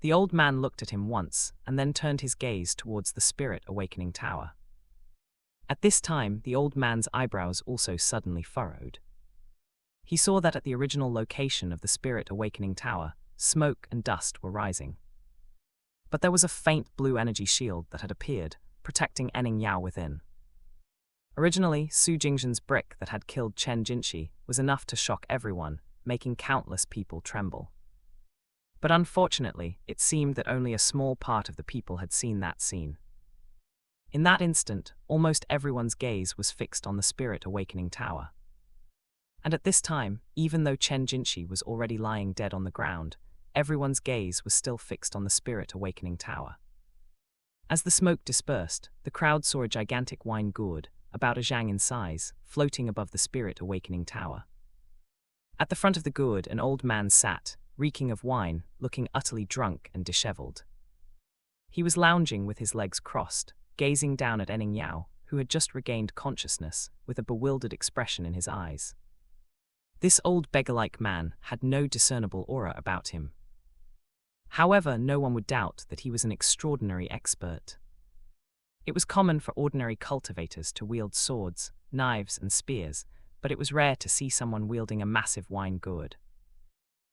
The old man looked at him once, and then turned his gaze towards the Spirit Awakening Tower. At this time, the old man's eyebrows also suddenly furrowed. He saw that at the original location of the Spirit Awakening Tower, smoke and dust were rising. But there was a faint blue energy shield that had appeared, protecting Enning Yao within. Originally, Su Jingzhen's brick that had killed Chen Jinshi was enough to shock everyone, making countless people tremble. But unfortunately, it seemed that only a small part of the people had seen that scene. In that instant, almost everyone's gaze was fixed on the Spirit Awakening Tower. And at this time, even though Chen Jinshi was already lying dead on the ground, everyone's gaze was still fixed on the Spirit Awakening Tower. As the smoke dispersed, the crowd saw a gigantic wine gourd, about a zhang in size, floating above the Spirit Awakening Tower. At the front of the gourd, an old man sat, reeking of wine, looking utterly drunk and disheveled. He was lounging with his legs crossed, gazing down at Enning Yao, who had just regained consciousness, with a bewildered expression in his eyes. This old beggar-like man had no discernible aura about him. However, no one would doubt that he was an extraordinary expert. It was common for ordinary cultivators to wield swords, knives, and spears, but it was rare to see someone wielding a massive wine gourd.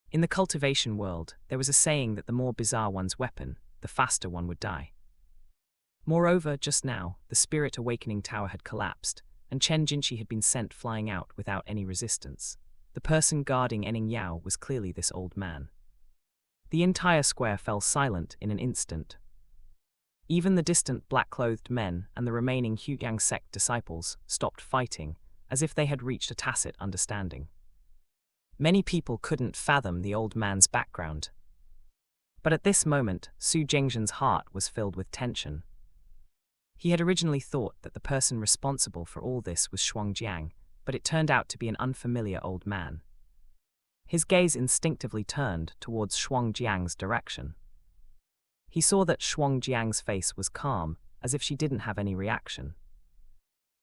In the cultivation world, there was a saying that the more bizarre one's weapon, the faster one would die. Moreover, just now, the Spirit Awakening Tower had collapsed, and Chen Jinshi had been sent flying out without any resistance. The person guarding Ening Yao was clearly this old man. The entire square fell silent in an instant. Even the distant black-clothed men and the remaining Huyang sect disciples stopped fighting, as if they had reached a tacit understanding. Many people couldn't fathom the old man's background. But at this moment, Su Jingzhen's heart was filled with tension. He had originally thought that the person responsible for all this was Shuangjiang, but it turned out to be an unfamiliar old man. His gaze instinctively turned towards Shuangjiang's direction. He saw that Shuangjiang's face was calm, as if she didn't have any reaction.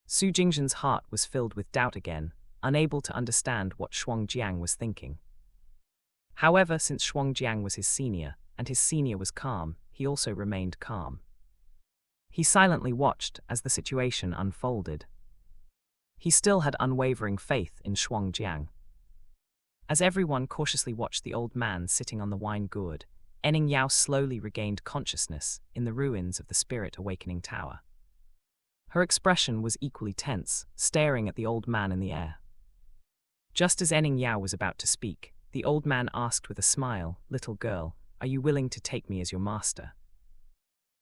Su Jingzhen's heart was filled with doubt again, unable to understand what Shuangjiang was thinking. However, since Shuangjiang was his senior, and his senior was calm, he also remained calm. He silently watched as the situation unfolded. He still had unwavering faith in Shuangjiang. As everyone cautiously watched the old man sitting on the wine gourd, Ening Yao slowly regained consciousness in the ruins of the Spirit Awakening Tower. Her expression was equally tense, staring at the old man in the air. Just as Ening Yao was about to speak, the old man asked with a smile, "Little girl, are you willing to take me as your master?"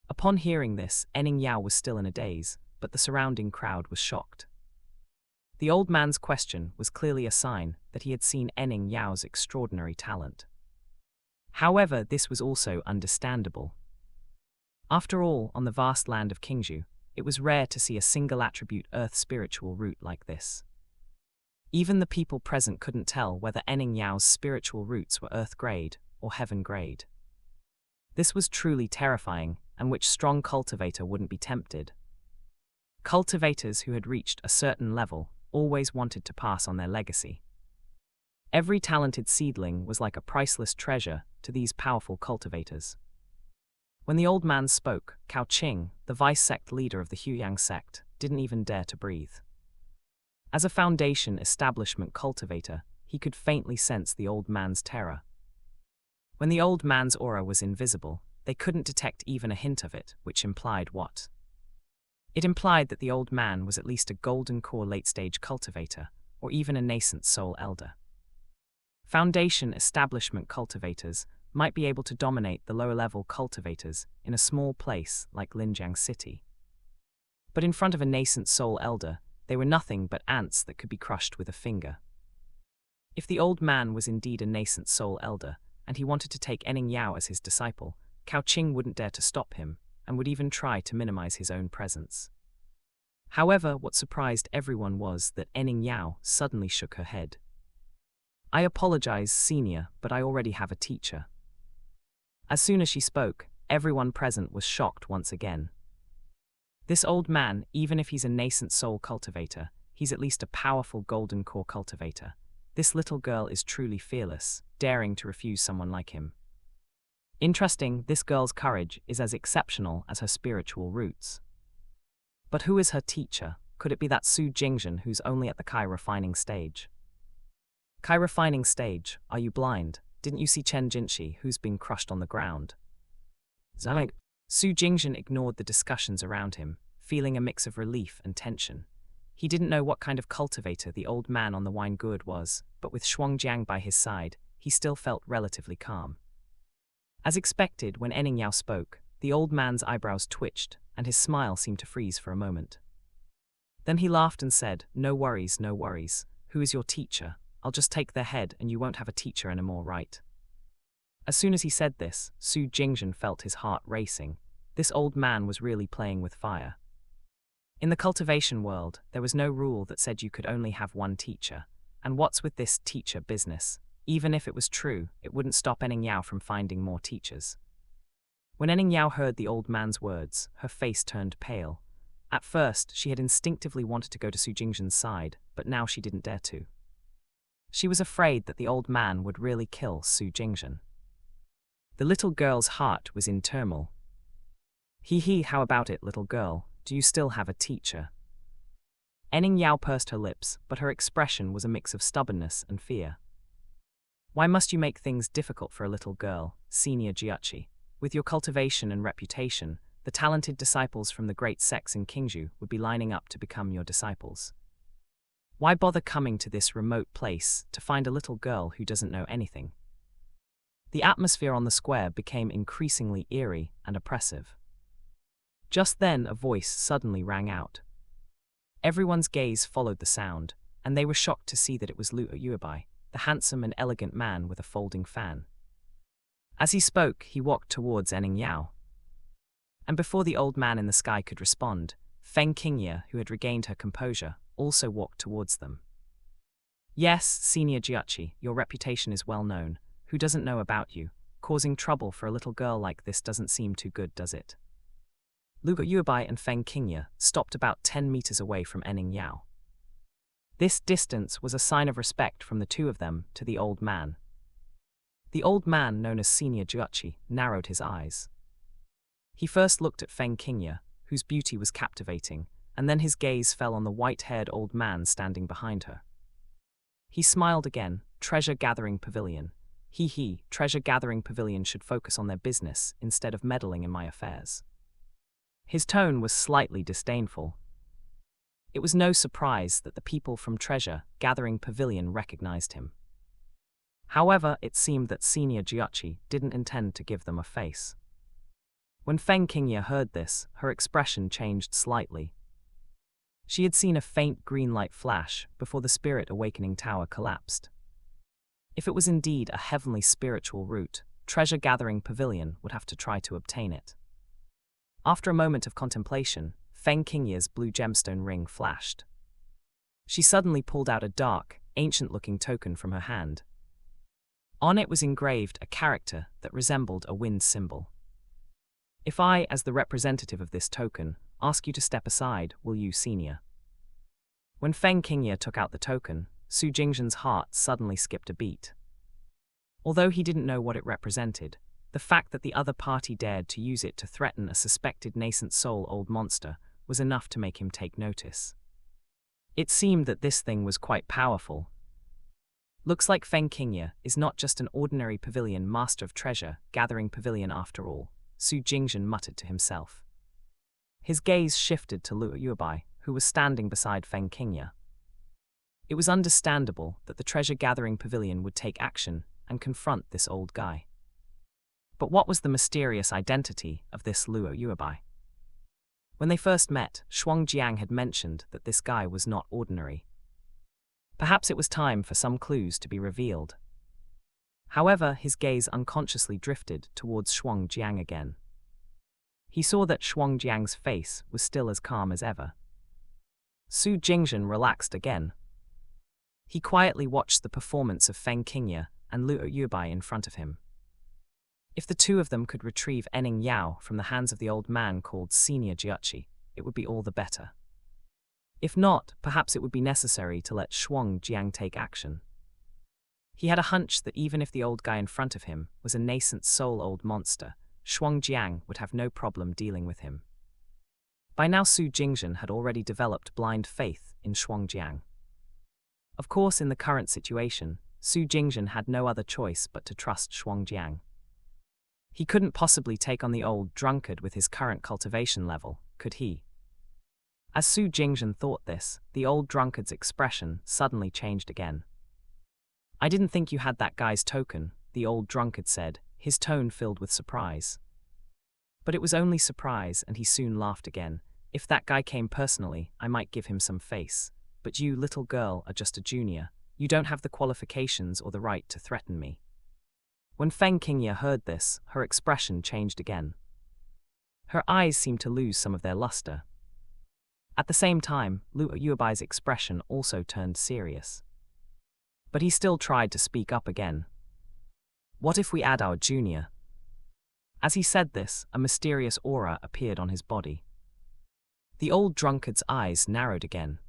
Upon hearing this, Ening Yao was still in a daze, but the surrounding crowd was shocked. The old man's question was clearly a sign that he had seen Ening Yao's extraordinary talent. However, this was also understandable. After all, on the vast land of Qingzhou, it was rare to see a single attribute earth spiritual root like this. Even the people present couldn't tell whether Ening Yao's spiritual roots were earth grade or heaven grade. This was truly terrifying, and which strong cultivator wouldn't be tempted? Cultivators who had reached a certain level always wanted to pass on their legacy. Every talented seedling was like a priceless treasure to these powerful cultivators. When the old man spoke, Cao Qing, the vice-sect leader of the Huyang sect, didn't even dare to breathe. As a foundation establishment cultivator, he could faintly sense the old man's terror. When the old man's aura was invisible, they couldn't detect even a hint of it, which implied what? It implied that the old man was at least a golden core late-stage cultivator, or even a nascent soul elder. Foundation establishment cultivators might be able to dominate the lower-level cultivators in a small place like Linjiang City. But in front of a nascent soul elder, they were nothing but ants that could be crushed with a finger. If the old man was indeed a nascent soul elder, and he wanted to take Ening Yao as his disciple, Cao Qing wouldn't dare to stop him, and would even try to minimize his own presence. However, what surprised everyone was that Ening Yao suddenly shook her head. "I apologize, senior, but I already have a teacher." As soon as she spoke, everyone present was shocked once again. This old man, even if he's a nascent soul cultivator, he's at least a powerful golden core cultivator. This little girl is truly fearless, daring to refuse someone like him. Interesting, this girl's courage is as exceptional as her spiritual roots. But who is her teacher? Could it be that Su Jingzhen who's only at the Kai refining stage? Kai refining stage, are you blind? Didn't you see Chen Jinshi, who's been crushed on the ground? Zhang. Su Jingzhen ignored the discussions around him, feeling a mix of relief and tension. He didn't know what kind of cultivator the old man on the wine gourd was, but with Shuangjiang by his side, he still felt relatively calm. As expected, when Ening Yao spoke, the old man's eyebrows twitched, and his smile seemed to freeze for a moment. Then he laughed and said, "No worries, no worries. Who is your teacher? I'll just take their head and you won't have a teacher anymore, right?" As soon as he said this, Su Jingzhen felt his heart racing. This old man was really playing with fire. In the cultivation world, there was no rule that said you could only have one teacher. And what's with this teacher business? Even if it was true, it wouldn't stop Ening Yao from finding more teachers. When Ening Yao heard the old man's words, her face turned pale. At first, she had instinctively wanted to go to Su Jingzhen's side, but now she didn't dare to. She was afraid that the old man would really kill Su Jingzhen. The little girl's heart was in turmoil. Hee hee, how about it, little girl? Do you still have a teacher? Enning Yao pursed her lips, but her expression was a mix of stubbornness and fear. Why must you make things difficult for a little girl, Senior Jiachi? With your cultivation and reputation, the talented disciples from the great sects in Qingzhou would be lining up to become your disciples. Why bother coming to this remote place to find a little girl who doesn't know anything? The atmosphere on the square became increasingly eerie and oppressive. Just then a voice suddenly rang out. Everyone's gaze followed the sound, and they were shocked to see that it was Luo Yuebai, the handsome and elegant man with a folding fan. As he spoke, he walked towards Enning Yao. And before the old man in the sky could respond, Feng Qingye, who had regained her composure, also walked towards them. Yes, Senior Jiachi, your reputation is well known. Who doesn't know about you? Causing trouble for a little girl like this doesn't seem too good, does it? Luo Yuebai and Feng Qingye stopped about 10 meters away from Enning Yao. This distance was a sign of respect from the two of them to the old man. The old man, known as Senior Jiachi, narrowed his eyes. He first looked at Feng Qingye, whose beauty was captivating, and then his gaze fell on the white-haired old man standing behind her. He smiled again. Treasure-gathering pavilion. Treasure-gathering pavilion should focus on their business instead of meddling in my affairs. His tone was slightly disdainful. It was no surprise that the people from Treasure-gathering pavilion recognized him. However, it seemed that Senior Jiachi didn't intend to give them a face. When Feng Qingye heard this, her expression changed slightly. She had seen a faint green light flash before the Spirit Awakening Tower collapsed. If it was indeed a heavenly spiritual root, Treasure-gathering pavilion would have to try to obtain it. After a moment of contemplation, Feng Qingye's blue gemstone ring flashed. She suddenly pulled out a dark, ancient-looking token from her hand. On it was engraved a character that resembled a wind symbol. If I, as the representative of this token, ask you to step aside, will you, Senior? When Feng Qingye took out the token, Su Jingzhen's heart suddenly skipped a beat. Although he didn't know what it represented, the fact that the other party dared to use it to threaten a suspected nascent soul old monster was enough to make him take notice. It seemed that this thing was quite powerful. Looks like Feng Qingye is not just an ordinary pavilion master of treasure-gathering pavilion after all, Su Jingzhen muttered to himself. His gaze shifted to Luo Yuebai, who was standing beside Feng Qingye. It was understandable that the treasure-gathering pavilion would take action and confront this old guy. But what was the mysterious identity of this Luo Yuebai? When they first met, Shuangjiang had mentioned that this guy was not ordinary. Perhaps it was time for some clues to be revealed. However, his gaze unconsciously drifted towards Shuangjiang again. He saw that Shuangjiang's face was still as calm as ever. Su Jingzhen relaxed again. He quietly watched the performance of Feng Qingye and Luo Yuebai in front of him. If the two of them could retrieve Enning Yao from the hands of the old man called Senior Jiachi, it would be all the better. If not, perhaps it would be necessary to let Shuangjiang take action. He had a hunch that even if the old guy in front of him was a nascent soul-old monster, Shuangjiang would have no problem dealing with him. By now Su Jingzhen had already developed blind faith in Shuangjiang. Of course, in the current situation, Su Jingzhen had no other choice but to trust Shuangjiang. He couldn't possibly take on the old drunkard with his current cultivation level, could he? As Su Jingzhen thought this, the old drunkard's expression suddenly changed again. I didn't think you had that guy's token, the old drunkard said, his tone filled with surprise. But it was only surprise, and he soon laughed again. If that guy came personally, I might give him some face. But you, little girl, are just a junior. You don't have the qualifications or the right to threaten me. When Feng Qingye heard this, her expression changed again. Her eyes seemed to lose some of their luster. At the same time, Luo Yuebai's expression also turned serious. But he still tried to speak up again. What if we add our junior? As he said this, a mysterious aura appeared on his body. The old drunkard's eyes narrowed again.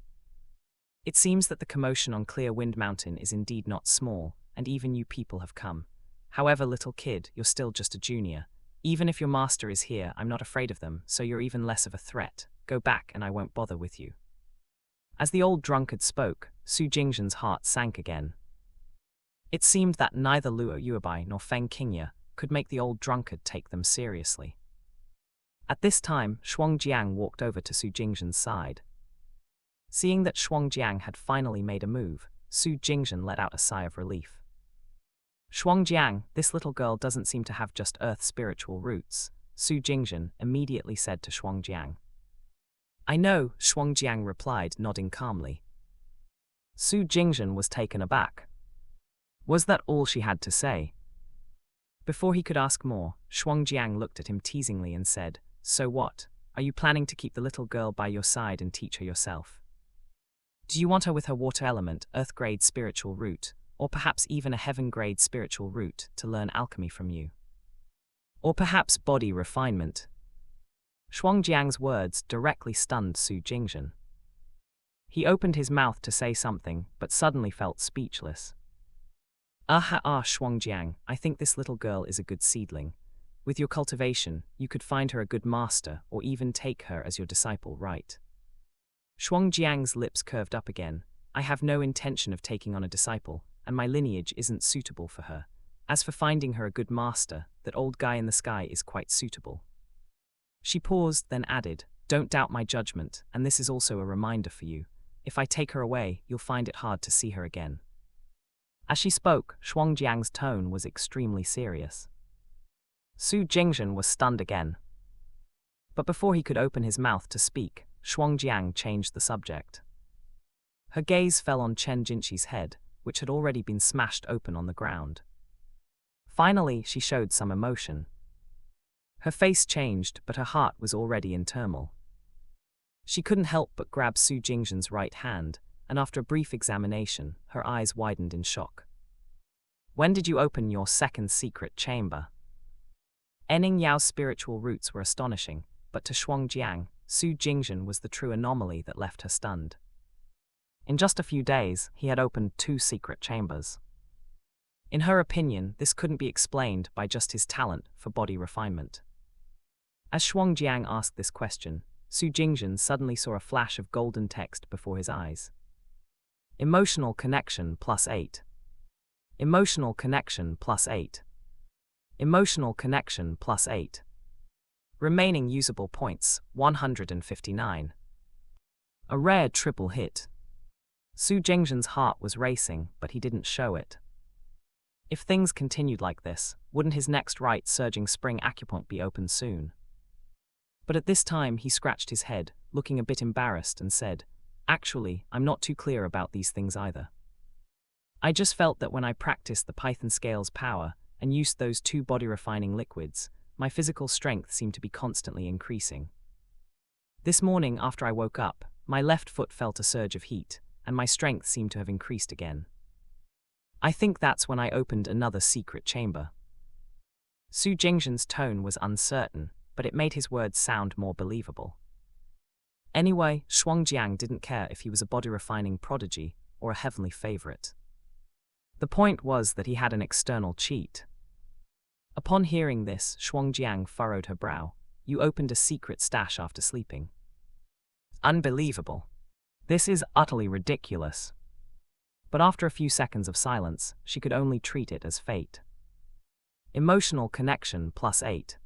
It seems that the commotion on Clear Wind Mountain is indeed not small, and even you people have come. However, little kid, you're still just a junior. Even if your master is here, I'm not afraid of them, so you're even less of a threat. go back and I won't bother with you." As the old drunkard spoke, Su Jingzhen's heart sank again. It seemed that neither Luo Yuebai nor Feng Qingye could make the old drunkard take them seriously. At this time, Shuangjiang walked over to Su Jingzhen's side. Seeing that Shuangjiang had finally made a move, Su Jingzhen let out a sigh of relief. "Shuangjiang, this little girl doesn't seem to have just earth spiritual roots," Su Jingzhen immediately said to Shuangjiang. "I know," Shuangjiang replied, nodding calmly. Su Jingzhen was taken aback. Was that all she had to say? Before he could ask more, Shuangjiang looked at him teasingly and said, "So what? Are you planning to keep the little girl by your side and teach her yourself? Do you want her with her water element, earth-grade spiritual root, or perhaps even a heaven-grade spiritual root to learn alchemy from you? Or perhaps body refinement?" Shuangjiang's words directly stunned Su Jingzhen. He opened his mouth to say something, but suddenly felt speechless. Shuangjiang, I think this little girl is a good seedling. With your cultivation, you could find her a good master or even take her as your disciple, right?" Shuangjiang's lips curved up again. "I have no intention of taking on a disciple, and my lineage isn't suitable for her. As for finding her a good master, that old guy in the sky is quite suitable." She paused, then added, "Don't doubt my judgment, and this is also a reminder for you. If I take her away, you'll find it hard to see her again." As she spoke, Shuangjiang's tone was extremely serious. Su Jingzhen was stunned again. But before he could open his mouth to speak, Shuangjiang changed the subject. Her gaze fell on Chen Jinqi's head, which had already been smashed open on the ground. Finally, she showed some emotion. Her face changed, but her heart was already in turmoil. She couldn't help but grab Su Jingzhen's right hand, and after a brief examination, her eyes widened in shock. "When did you open your second secret chamber?" Enning Yao's spiritual roots were astonishing, but to Shuangjiang, Su Jingzhen was the true anomaly that left her stunned. In just a few days, he had opened 2 secret chambers. In her opinion, this couldn't be explained by just his talent for body refinement. As Shuangjiang asked this question, Su Jingzhen suddenly saw a flash of golden text before his eyes. Emotional connection +8. Emotional connection +8. Emotional connection +8. Remaining usable points, 159. A rare triple hit. Su Jingzhen's heart was racing, but he didn't show it. If things continued like this, wouldn't his next right surging spring acupoint be open soon? But at this time he scratched his head, looking a bit embarrassed, and said, "Actually, I'm not too clear about these things either. I just felt that when I practiced the Python scale's power and used those 2 body-refining liquids, my physical strength seemed to be constantly increasing. This morning after I woke up, my left foot felt a surge of heat, and my strength seemed to have increased again. I think that's when I opened another secret chamber." Su Jingzhen's tone was uncertain, but it made his words sound more believable. Anyway, Shuangjiang didn't care if he was a body-refining prodigy or a heavenly favorite. The point was that he had an external cheat. Upon hearing this, Shuangjiang furrowed her brow. "You opened a secret stash after sleeping. Unbelievable. This is utterly ridiculous." But after a few seconds of silence, she could only treat it as fate. Emotional connection +8.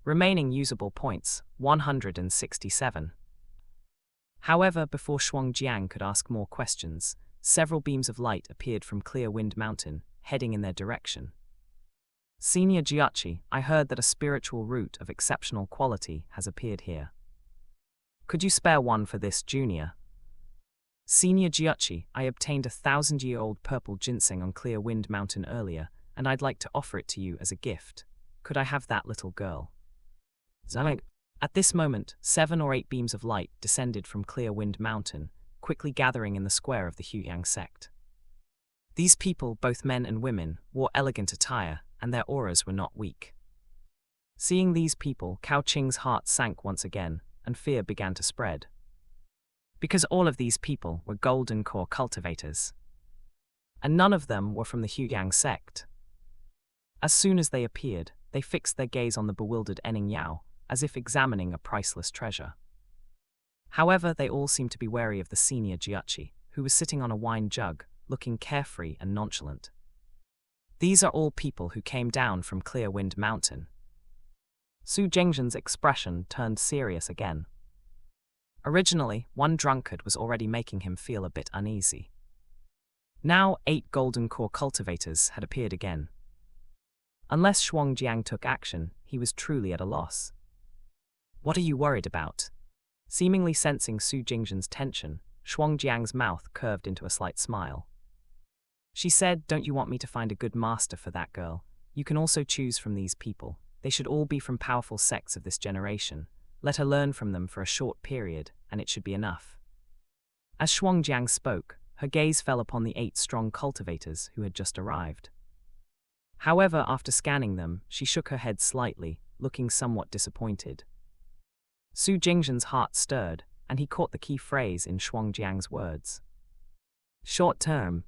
Remaining usable points, 167. However, before Shuangjiang could ask more questions, several beams of light appeared from Clear Wind Mountain, heading in their direction. "Senior Jiachi, I heard that a spiritual root of exceptional quality has appeared here. Could you spare one for this, Junior?" "Senior Jiachi, I obtained a 1,000-year-old purple ginseng on Clear Wind Mountain earlier, and I'd like to offer it to you as a gift. Could I have that little girl?" Zang. At this moment, 7 or 8 beams of light descended from Clear Wind Mountain, quickly gathering in the square of the Huiyang sect. These people, both men and women, wore elegant attire, and their auras were not weak. Seeing these people, Cao Qing's heart sank once again, and fear began to spread. Because all of these people were golden core cultivators. And none of them were from the Huiyang sect. As soon as they appeared, they fixed their gaze on the bewildered Enning Yao, as if examining a priceless treasure. However, they all seemed to be wary of the senior Jiachi, who was sitting on a wine jug, looking carefree and nonchalant. These are all people who came down from Clear Wind Mountain. Su Jingzhen's expression turned serious again. Originally, one drunkard was already making him feel a bit uneasy. Now 8 golden core cultivators had appeared again. Unless Shuangjiang took action, he was truly at a loss. What are you worried about? Seemingly sensing Su Jingzhen's tension, Shuangjiang's mouth curved into a slight smile. She said, "Don't you want me to find a good master for that girl? You can also choose from these people. They should all be from powerful sects of this generation. Let her learn from them for a short period, and it should be enough." As Shuangjiang spoke, her gaze fell upon the 8 strong cultivators who had just arrived. However, after scanning them, she shook her head slightly, looking somewhat disappointed. Su Jingzhen's heart stirred, and he caught the key phrase in Shuangjiang's words. Short term.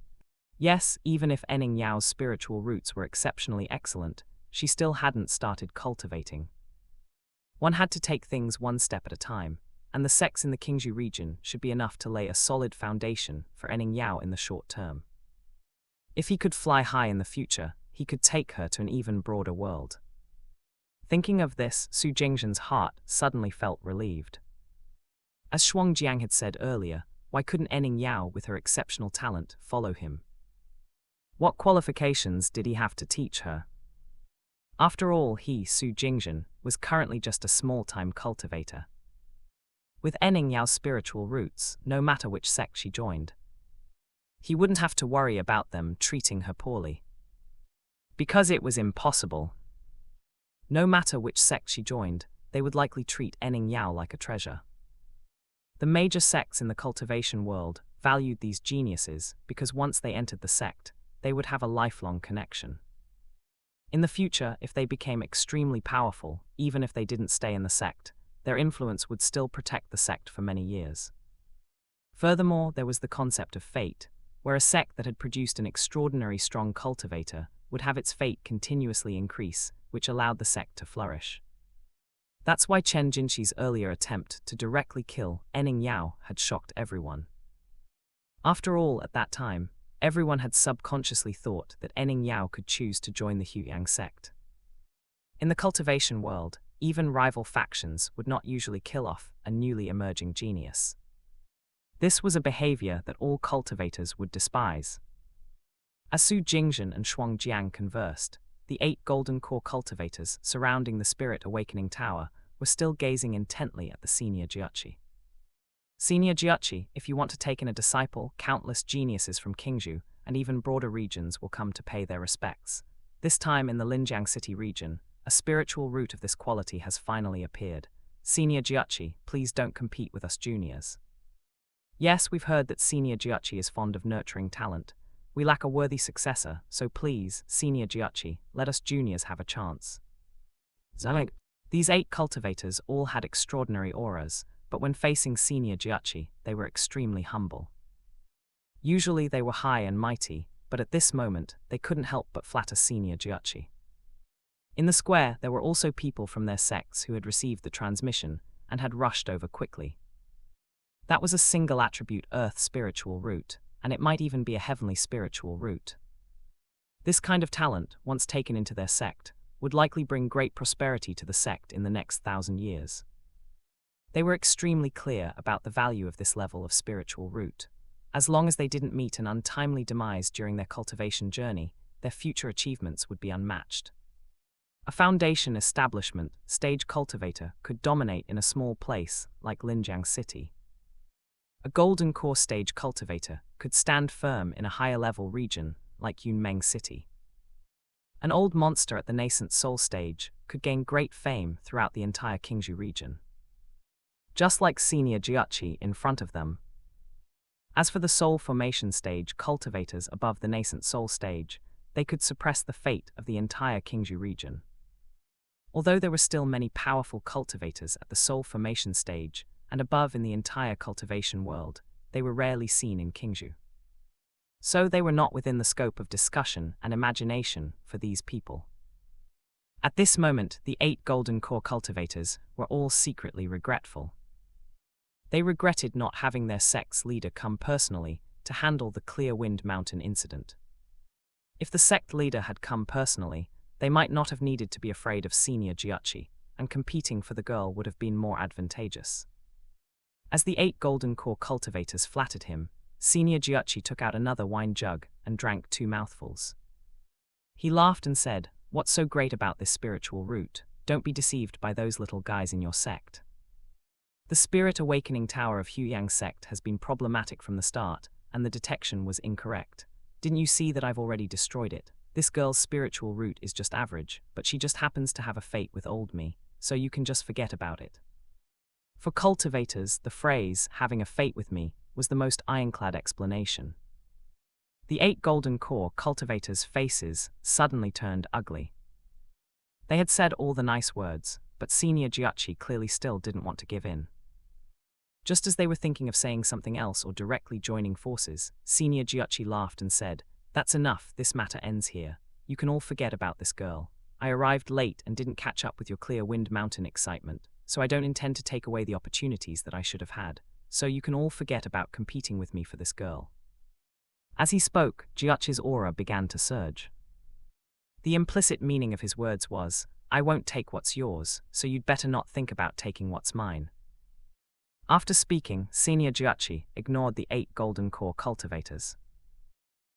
Yes, even if Enning Yao's spiritual roots were exceptionally excellent, she still hadn't started cultivating. One had to take things one step at a time, and the sects in the Qingzhou region should be enough to lay a solid foundation for Enning Yao in the short term. If he could fly high in the future, he could take her to an even broader world. Thinking of this, Su Jingzhen's heart suddenly felt relieved. As Shuangjiang had said earlier, why couldn't Enning Yao, with her exceptional talent, follow him? What qualifications did he have to teach her? After all, he, Su Jingzhen, was currently just a small-time cultivator. With Enning Yao's spiritual roots, no matter which sect she joined, he wouldn't have to worry about them treating her poorly. Because it was impossible. No matter which sect she joined, they would likely treat Enning Yao like a treasure. The major sects in the cultivation world valued these geniuses because once they entered the sect, they would have a lifelong connection. In the future, if they became extremely powerful, even if they didn't stay in the sect, their influence would still protect the sect for many years. Furthermore, there was the concept of fate, where a sect that had produced an extraordinary strong cultivator would have its fate continuously increase, which allowed the sect to flourish. That's why Chen Jinxi's earlier attempt to directly kill Enning Yao had shocked everyone. After all, at that time, everyone had subconsciously thought that Enning Yao could choose to join the Huiyang sect. In the cultivation world, even rival factions would not usually kill off a newly emerging genius. This was a behavior that all cultivators would despise. As Su Jingzhen and Shuangjiang conversed, the 8 golden core cultivators surrounding the Spirit Awakening Tower were still gazing intently at the senior Jiachi. Senior Jiachi, if you want to take in a disciple, countless geniuses from Qingzhou and even broader regions will come to pay their respects. This time in the Linjiang City region, a spiritual root of this quality has finally appeared. Senior Jiachi, please don't compete with us juniors. Yes, we've heard that Senior Jiachi is fond of nurturing talent. We lack a worthy successor, so please, Senior Jiachi, let us juniors have a chance. These 8 cultivators all had extraordinary auras, but when facing Senior Jiachi, they were extremely humble. Usually they were high and mighty, but at this moment, they couldn't help but flatter Senior Jiachi. In the square, there were also people from their sects who had received the transmission and had rushed over quickly. That was a single attribute Earth spiritual root, and it might even be a heavenly spiritual root. This kind of talent, once taken into their sect, would likely bring great prosperity to the sect in the next 1,000 years. They were extremely clear about the value of this level of spiritual root. As long as they didn't meet an untimely demise during their cultivation journey, their future achievements would be unmatched. A foundation establishment, stage cultivator, could dominate in a small place like Linjiang City. A golden core stage cultivator could stand firm in a higher level region like Yunmeng City. An old monster at the nascent soul stage could gain great fame throughout the entire Qingzhou region. Just like Senior Jiachi in front of them. As for the soul formation stage cultivators above the nascent soul stage, they could suppress the fate of the entire Qingzhou region. Although there were still many powerful cultivators at the soul formation stage and above in the entire cultivation world, they were rarely seen in Qingzhou. So they were not within the scope of discussion and imagination for these people. At this moment, the 8 golden core cultivators were all secretly regretful. They regretted not having their sect's leader come personally to handle the Clear Wind Mountain incident. If the sect leader had come personally, they might not have needed to be afraid of Senior Jiuqi, and competing for the girl would have been more advantageous. As the 8 golden core cultivators flattered him, Senior Jiuqi took out another wine jug and drank 2 mouthfuls. He laughed and said, "What's so great about this spiritual route? Don't be deceived by those little guys in your sect. The Spirit Awakening Tower of Huyang sect has been problematic from the start, and the detection was incorrect. Didn't you see that I've already destroyed it? This girl's spiritual route is just average, but she just happens to have a fate with old me, so you can just forget about it." For cultivators, the phrase, "having a fate with me," was the most ironclad explanation. The 8 golden core cultivators' faces suddenly turned ugly. They had said all the nice words, but Senior Jiuqi clearly still didn't want to give in. Just as they were thinking of saying something else or directly joining forces, Senior Jiuqi laughed and said, "That's enough, this matter ends here. You can all forget about this girl. I arrived late and didn't catch up with your Clear Wind Mountain excitement, so I don't intend to take away the opportunities that I should have had, so you can all forget about competing with me for this girl." As he spoke, Jiuqi's aura began to surge. The implicit meaning of his words was, "I won't take what's yours, so you'd better not think about taking what's mine." After speaking, Senior Jiuqi ignored the 8 golden core cultivators.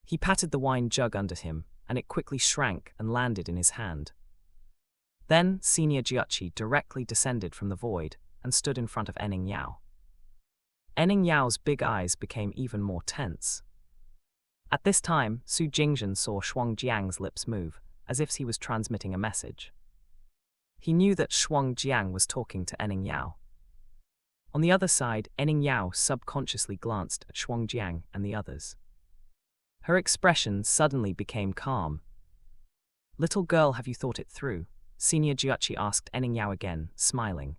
He patted the wine jug under him, and it quickly shrank and landed in his hand. Then, Senior Jiuqi directly descended from the void and stood in front of Enning Yao. Enning Yao's big eyes became even more tense. At this time, Su Jingzhen saw Shuangjiang's lips move, as if he was transmitting a message. He knew that Shuangjiang was talking to Enning Yao. On the other side, Enning Yao subconsciously glanced at Shuangjiang and the others. Her expression suddenly became calm. "Little girl, have you thought it through?" Senior Jiuqi asked Enning Yao again, smiling.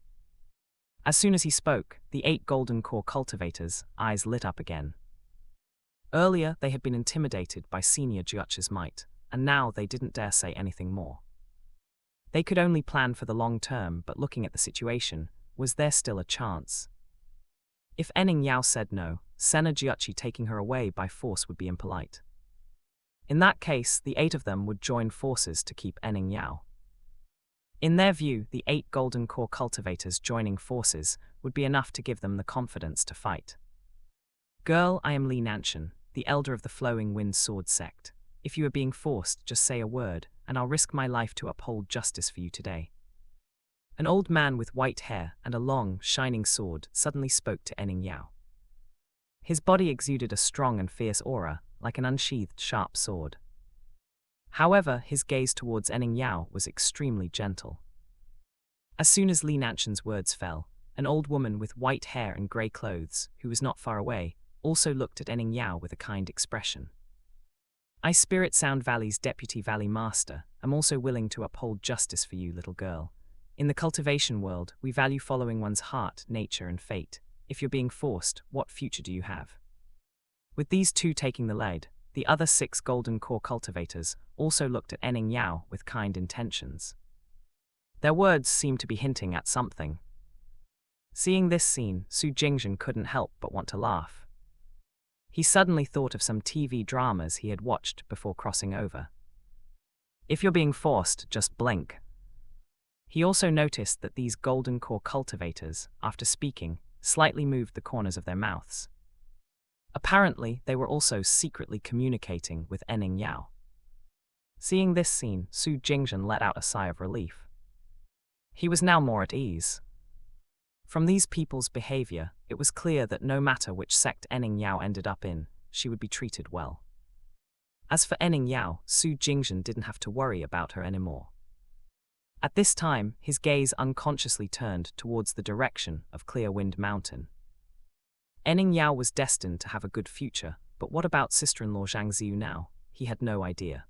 As soon as he spoke, the 8 golden core cultivators' eyes lit up again. Earlier, they had been intimidated by Senior Jiuqi's might, and now they didn't dare say anything more. They could only plan for the long term, but looking at the situation, was there still a chance? If Enning Yao said no, Senior Jiuqi taking her away by force would be impolite. In that case, the 8 of them would join forces to keep Enning Yao. In their view, the 8 golden core cultivators joining forces would be enough to give them the confidence to fight. "Girl, I am Li Nanshan, the elder of the Flowing Wind Sword sect. If you are being forced, just say a word, and I'll risk my life to uphold justice for you today." An old man with white hair and a long, shining sword suddenly spoke to Enning Yao. His body exuded a strong and fierce aura, like an unsheathed sharp sword. However, his gaze towards Enning Yao was extremely gentle. As soon as Li Nanshan's words fell, an old woman with white hair and grey clothes, who was not far away, also looked at Enning Yao with a kind expression. "I, Spirit Sound Valley's Deputy Valley Master, am also willing to uphold justice for you, little girl. In the cultivation world, we value following one's heart, nature, and fate. If you're being forced, what future do you have?" With these 2 taking the lead, the other 6 golden core cultivators also looked at Enning Yao with kind intentions. Their words seemed to be hinting at something. Seeing this scene, Su Jingzhen couldn't help but want to laugh. He suddenly thought of some TV dramas he had watched before crossing over. If you're being forced, just blink. He also noticed that these golden core cultivators, after speaking, slightly moved the corners of their mouths. Apparently, they were also secretly communicating with Enning Yao. Seeing this scene, Su Jingzhen let out a sigh of relief. He was now more at ease. From these people's behavior, it was clear that no matter which sect Enning Yao ended up in, she would be treated well. As for Enning Yao, Su Jingzhen didn't have to worry about her anymore. At this time, his gaze unconsciously turned towards the direction of Clear Wind Mountain. Enning Yao was destined to have a good future, but what about sister-in-law Zhang Ziyu now? He had no idea.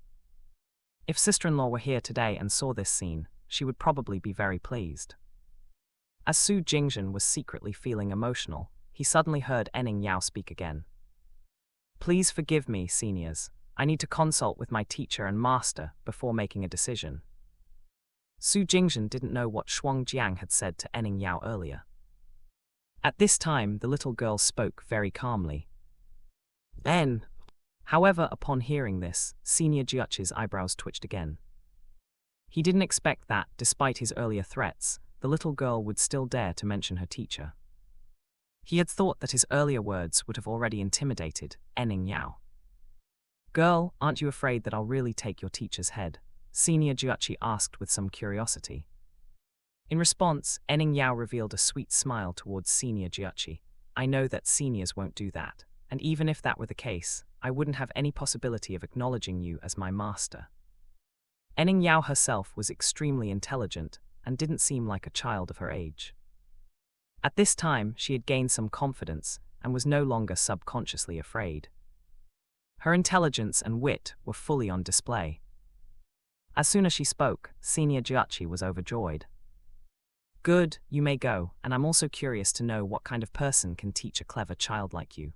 If sister-in-law were here today and saw this scene, she would probably be very pleased. As Su Jingzhen was secretly feeling emotional, he suddenly heard Enning Yao speak again. "Please forgive me, seniors. I need to consult with my teacher and master before making a decision." Su Jingzhen didn't know what Shuangjiang had said to Enning Yao earlier. At this time, the little girl spoke very calmly. "En." However, upon hearing this, Senior Jiuchi's eyebrows twitched again. He didn't expect that, despite his earlier threats, the little girl would still dare to mention her teacher. He had thought that his earlier words would have already intimidated Enning Yao. "Girl, aren't you afraid that I'll really take your teacher's head?" Senior Jiuchi asked with some curiosity. In response, Enning Yao revealed a sweet smile towards Senior Jiuchi. "I know that seniors won't do that, and even if that were the case, I wouldn't have any possibility of acknowledging you as my master." Enning Yao herself was extremely intelligent and didn't seem like a child of her age. At this time, she had gained some confidence and was no longer subconsciously afraid. Her intelligence and wit were fully on display. As soon as she spoke, Senior Jiuchi was overjoyed. "Good, you may go, and I'm also curious to know what kind of person can teach a clever child like you."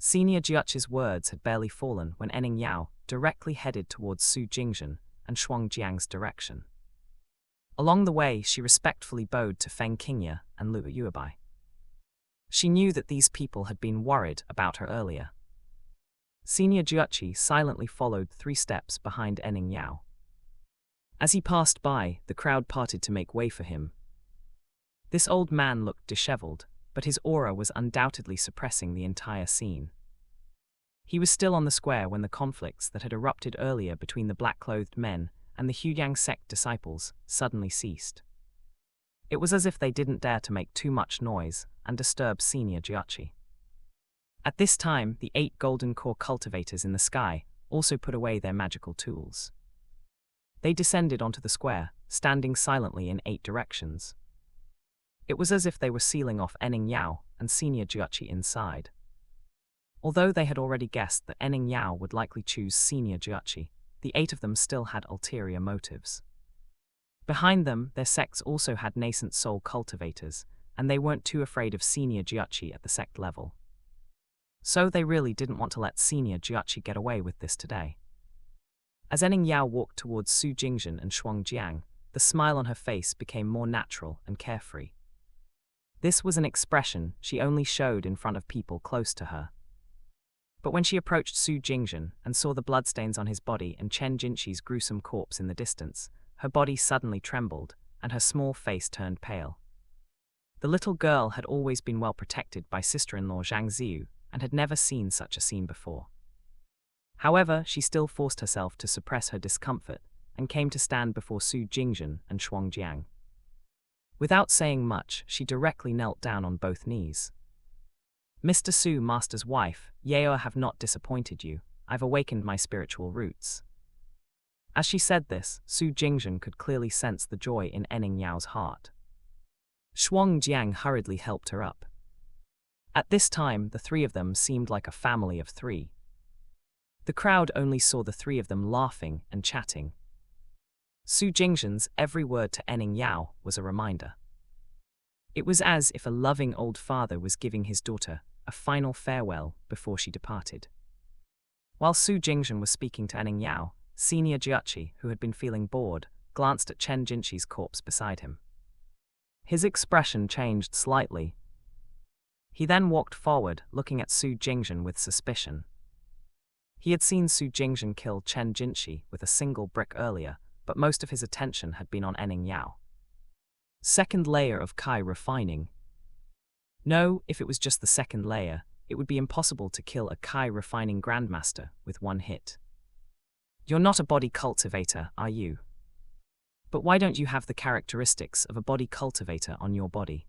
Senior Jiuchi's words had barely fallen when Enning Yao directly headed towards Su Jingzhen and Shuangjiang's direction. Along the way, she respectfully bowed to Feng Qingye and Lu Yuebai. She knew that these people had been worried about her earlier. Senior Jiuchi silently followed 3 steps behind Enning Yao. As he passed by, the crowd parted to make way for him. This old man looked disheveled, but his aura was undoubtedly suppressing the entire scene. He was still on the square when the conflicts that had erupted earlier between the black-clothed men and the Huiyang sect disciples suddenly ceased. It was as if they didn't dare to make too much noise and disturb Senior Jiuchi. At this time, the 8 golden core cultivators in the sky also put away their magical tools. They descended onto the square, standing silently in 8 directions. It was as if they were sealing off Enning Yao and Senior Jiuchi inside. Although they had already guessed that Enning Yao would likely choose Senior Jiuchi, the 8 of them still had ulterior motives. Behind them, their sects also had nascent soul cultivators, and they weren't too afraid of Senior Jiuchi at the sect level. So they really didn't want to let Senior Jiuchi get away with this today. As Enning Yao walked towards Su Jingzhen and Shuangjiang, the smile on her face became more natural and carefree. This was an expression she only showed in front of people close to her. But when she approached Su Jingzhen and saw the bloodstains on his body and Chen Jinqi's gruesome corpse in the distance, her body suddenly trembled, and her small face turned pale. The little girl had always been well protected by sister-in-law Zhang Ziyu, and had never seen such a scene before. However, she still forced herself to suppress her discomfort, and came to stand before Su Jingzhen and Shuangjiang. Without saying much, she directly knelt down on both knees. "Mr. Su, Master's wife, Yeo have not disappointed you. I've awakened my spiritual roots." As she said this, Su Jingzhen could clearly sense the joy in Enning Yao's heart. Shuangjiang hurriedly helped her up. At this time, the 3 of them seemed like a family of 3. The crowd only saw the 3 of them laughing and chatting. Su Jingzhen's every word to Enning Yao was a reminder. It was as if a loving old father was giving his daughter a final farewell before she departed. While Su Jingzhen was speaking to Enning Yao, Senior Jiuchi, who had been feeling bored, glanced at Chen Jinqi's corpse beside him. His expression changed slightly. He then walked forward, looking at Su Jingzhen with suspicion. He had seen Su Jingzhen kill Chen Jinqi with a single brick earlier, but most of his attention had been on Enning Yao. Second layer of Kai refining. No, if it was just the second layer, it would be impossible to kill a Kai refining grandmaster with 1 hit. "You're not a body cultivator, are you? But why don't you have the characteristics of a body cultivator on your body?"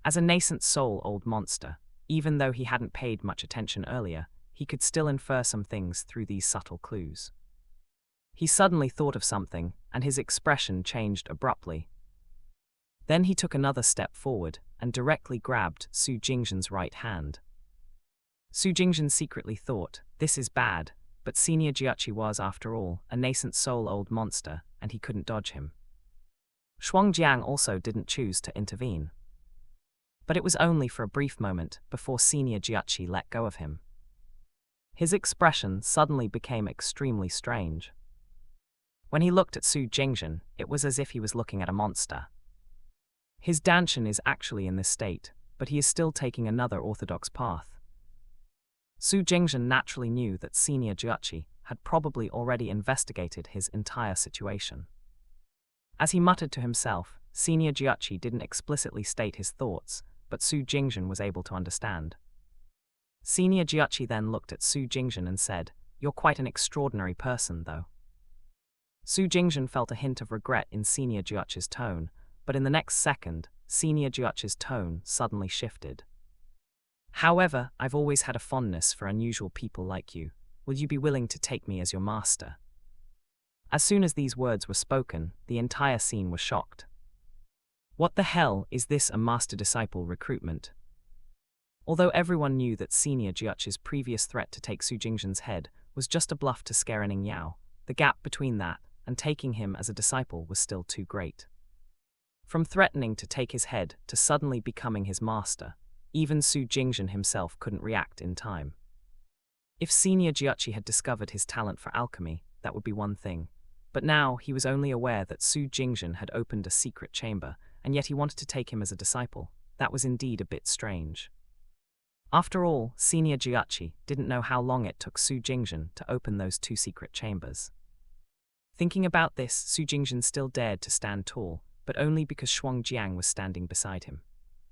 As a nascent soul old monster, even though he hadn't paid much attention earlier, he could still infer some things through these subtle clues. He suddenly thought of something, and his expression changed abruptly. Then he took another step forward and directly grabbed Su Jingzhen's right hand. Su Jingzhen secretly thought, this is bad, but Senior Jiuchi was, after all, a nascent soul old monster, and he couldn't dodge him. Shuangjiang also didn't choose to intervene. But it was only for a brief moment before Senior Jiuchi let go of him. His expression suddenly became extremely strange. When he looked at Su Jingzhen, it was as if he was looking at a monster. His Danshan is actually in this state, but he is still taking another orthodox path. Su Jingzhen naturally knew that Senior Jiachi had probably already investigated his entire situation. As he muttered to himself, Senior Jiachi didn't explicitly state his thoughts, but Su Jingzhen was able to understand. Senior Jiachi then looked at Su Jingzhen and said, "You're quite an extraordinary person, though." Su Jingzhen felt a hint of regret in Senior Jiachi's tone, but in the next second, Senior Jiachi's tone suddenly shifted. "However, I've always had a fondness for unusual people like you. Will you be willing to take me as your master?" As soon as these words were spoken, the entire scene was shocked. What the hell is this, a master-disciple recruitment? Although everyone knew that Senior Jiachi's previous threat to take Su Jingzhen's head was just a bluff to scare Ning Yao, the gap between that and taking him as a disciple was still too great. From threatening to take his head to suddenly becoming his master, even Su Jingzhen himself couldn't react in time. If Senior Jiachi had discovered his talent for alchemy, that would be one thing, but now he was only aware that Su Jingzhen had opened a secret chamber, and yet he wanted to take him as a disciple. That was indeed a bit strange. After all, Senior Jiachi didn't know how long it took Su Jingzhen to open those two secret chambers. Thinking about this, Su Jingzhen still dared to stand tall, but only because Shuangjiang was standing beside him.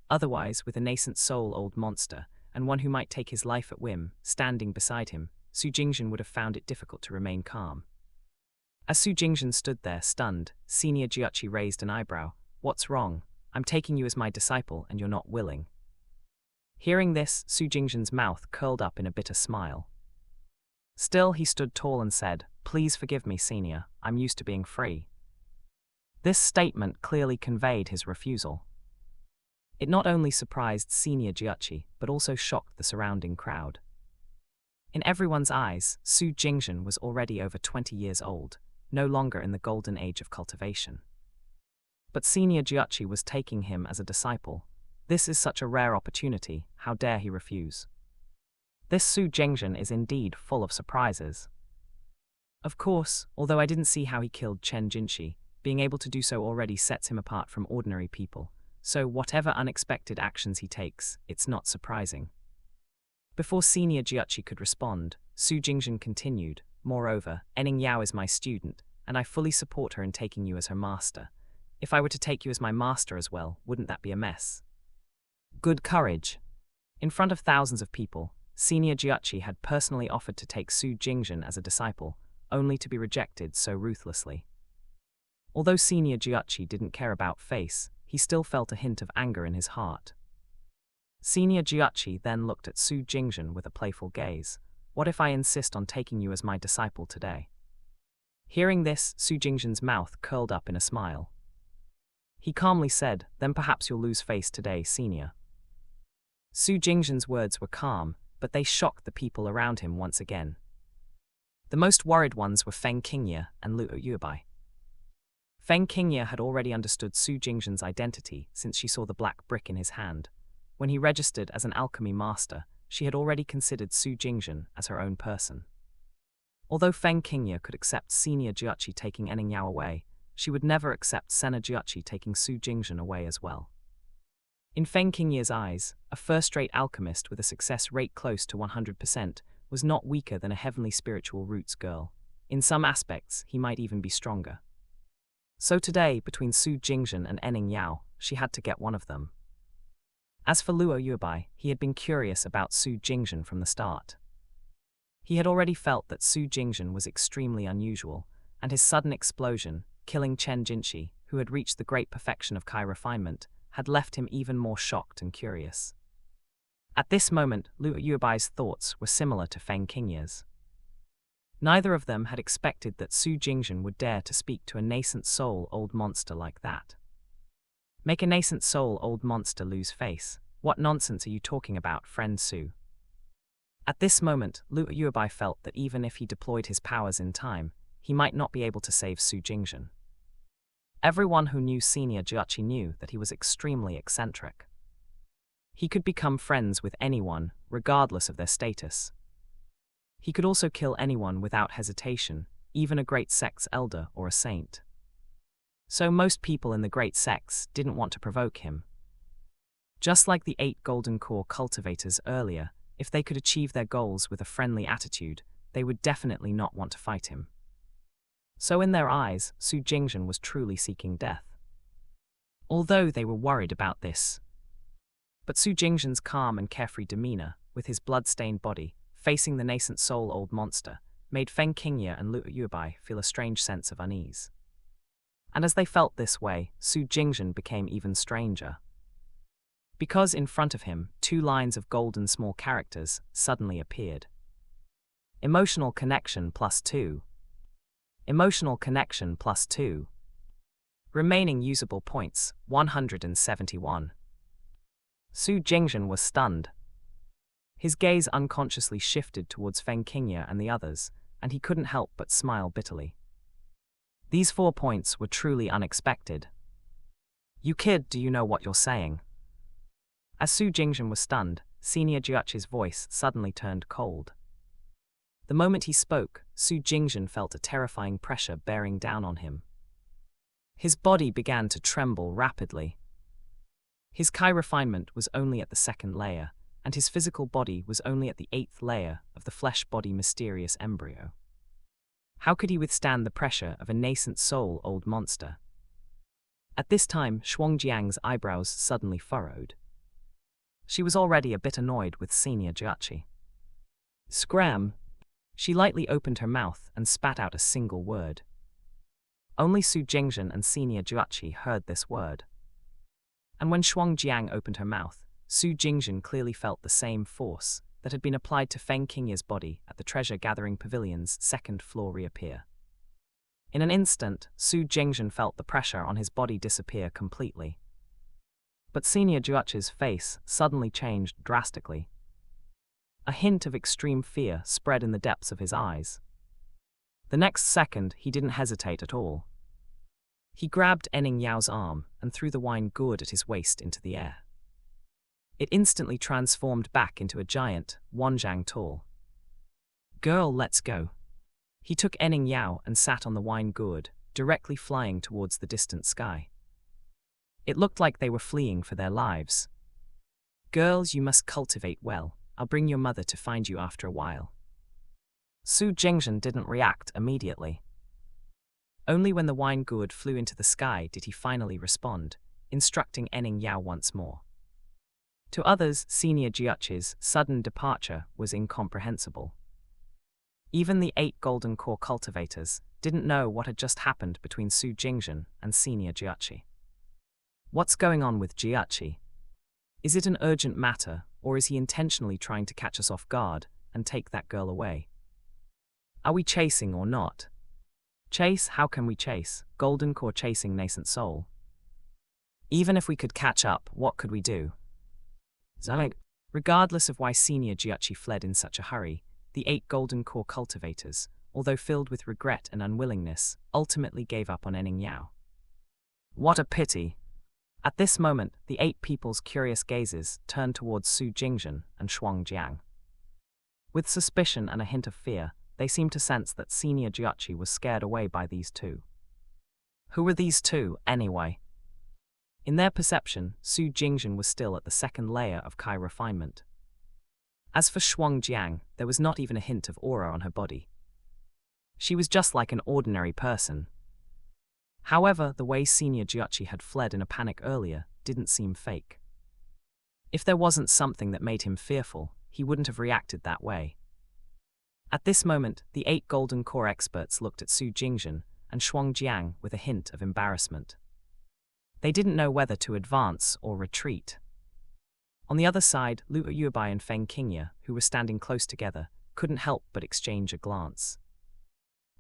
Otherwise, with a nascent soul old monster, and one who might take his life at whim, standing beside him, Su Jingzhen would have found it difficult to remain calm. As Su Jingzhen stood there, stunned, Senior Jiachi raised an eyebrow. "What's wrong? I'm taking you as my disciple and you're not willing." Hearing this, Su Jingzhen's mouth curled up in a bitter smile. Still, he stood tall and said, "Please forgive me, Senior, I'm used to being free." This statement clearly conveyed his refusal. It not only surprised Senior Jiachi, but also shocked the surrounding crowd. In everyone's eyes, Su Jingzhen was already over 20 years old, no longer in the golden age of cultivation. But Senior Jiachi was taking him as a disciple. This is such a rare opportunity, how dare he refuse? This Su Jingzhen is indeed full of surprises. Of course, although I didn't see how he killed Chen Jinshi, being able to do so already sets him apart from ordinary people, so whatever unexpected actions he takes, it's not surprising. Before Senior Jiachi could respond, Su Jingzhen continued, "Moreover, Ning Yao is my student, and I fully support her in taking you as her master. If I were to take you as my master as well, wouldn't that be a mess?" Good courage. In front of thousands of people, Senior Jiachi had personally offered to take Su Jingzhen as a disciple, only to be rejected so ruthlessly. Although Senior Jiachi didn't care about face, he still felt a hint of anger in his heart. Senior Jiachi then looked at Su Jingzhen with a playful gaze. "What if I insist on taking you as my disciple today?" Hearing this, Su Jingzhen's mouth curled up in a smile. He calmly said, "Then perhaps you'll lose face today, Senior." Su Jingzhen's words were calm, but they shocked the people around him once again. The most worried ones were Feng Qingye and Luo Yuebai. Feng Qingye had already understood Su Jingzhen's identity since she saw the black brick in his hand. When he registered as an alchemy master, she had already considered Su Jingzhen as her own person. Although Feng Qingye could accept Senior Jiachi taking Ning Yao away, she would never accept Senior Jiachi taking Su Jingzhen away as well. In Feng Qingye's eyes, a first-rate alchemist with a success rate close to 100% was not weaker than a heavenly spiritual roots girl. In some aspects, he might even be stronger. So today, between Su Jingzhen and Ning Yao, she had to get one of them. As for Luo Yuebai, he had been curious about Su Jingzhen from the start. He had already felt that Su Jingzhen was extremely unusual, and his sudden explosion, killing Chen Jinshi, who had reached the great perfection of Kai refinement, had left him even more shocked and curious. At this moment, Luo Yuebai's thoughts were similar to Feng Qingye's. Neither of them had expected that Su Jingzhen would dare to speak to a nascent soul old monster like that. Make a nascent soul old monster lose face? What nonsense are you talking about, friend Su? At this moment, Luo Yuebai felt that even if he deployed his powers in time, he might not be able to save Su Jingzhen. Everyone who knew Senior Jiachi knew that he was extremely eccentric. He could become friends with anyone, regardless of their status. He could also kill anyone without hesitation, even a great sect's elder or a saint. So most people in the great sects didn't want to provoke him. Just like the 8 golden core cultivators earlier, if they could achieve their goals with a friendly attitude, they would definitely not want to fight him. So in their eyes, Su Jingzhen was truly seeking death. Although they were worried about this. But Su Jingzhen's calm and carefree demeanor, with his blood-stained body, facing the nascent soul old monster, made Feng Qingye and Luo Yuebai feel a strange sense of unease. And as they felt this way, Su Jingzhen became even stranger. Because in front of him, 2 lines of golden small characters suddenly appeared. Emotional connection +2. Emotional connection +2. Remaining usable points, 171. Su Jingzhen was stunned. His gaze unconsciously shifted towards Feng Qingye and the others, and he couldn't help but smile bitterly. These 4 points were truly unexpected. "You kid, do you know what you're saying?" As Su Jingzhen was stunned, Senior Jiachi's voice suddenly turned cold. The moment he spoke, Su Jingzhen felt a terrifying pressure bearing down on him. His body began to tremble rapidly. His Kai refinement was only at the 2nd layer, and his physical body was only at the 8th layer of the flesh-body mysterious embryo. How could he withstand the pressure of a nascent soul old monster? At this time, Shuangjiang's eyebrows suddenly furrowed. She was already a bit annoyed with Senior Jiachi. Scram! She lightly opened her mouth and spat out a single word. Only Su Jingzhen and Senior Jiachi heard this word. And when Shuangjiang opened her mouth, Su Jingzhen clearly felt the same force that had been applied to Feng Qingye's body at the treasure-gathering pavilion's 2nd floor reappear. In an instant, Su Jingzhen felt the pressure on his body disappear completely. But Senior Jiachi's face suddenly changed drastically. A hint of extreme fear spread in the depths of his eyes. The next second, he didn't hesitate at all. He grabbed Enning Yao's arm and threw the wine gourd at his waist into the air. It instantly transformed back into a giant, Wanzhang tall. "Girl, let's go." He took Enning Yao and sat on the wine gourd, directly flying towards the distant sky. It looked like they were fleeing for their lives. "Girls, you must cultivate well. I'll bring your mother to find you after a while." Su Jingzhen didn't react immediately. Only when the wine gourd flew into the sky did he finally respond, instructing Enning Yao once more. To others, Senior Jiachi's sudden departure was incomprehensible. Even the 8 golden core cultivators didn't know what had just happened between Su Jingzhen and Senior Jiachi. What's going on with Jiachi? Is it an urgent matter, or is he intentionally trying to catch us off guard and take that girl away? Are we chasing or not? Chase? How can we chase? Golden core chasing nascent soul. Even if we could catch up, what could we do? Regardless of why Senior Jiachi fled in such a hurry, the 8 golden core cultivators, although filled with regret and unwillingness, ultimately gave up on Enning Yao. What a pity! At this moment, the 8 people's curious gazes turned towards Su Jingzhen and Shuangjiang. With suspicion and a hint of fear, they seemed to sense that Senior Jiachi was scared away by these 2. Who were these 2, anyway? In their perception, Su Jingzhen was still at the 2nd layer of Kai refinement. As for Shuangjiang, there was not even a hint of aura on her body. She was just like an ordinary person. However, the way Senior Jiachi had fled in a panic earlier didn't seem fake. If there wasn't something that made him fearful, he wouldn't have reacted that way. At this moment, the 8 golden core experts looked at Su Jingzhen and Shuangjiang with a hint of embarrassment. They didn't know whether to advance or retreat. On the other side, Luo Yuebai and Feng Qingye, who were standing close together, couldn't help but exchange a glance.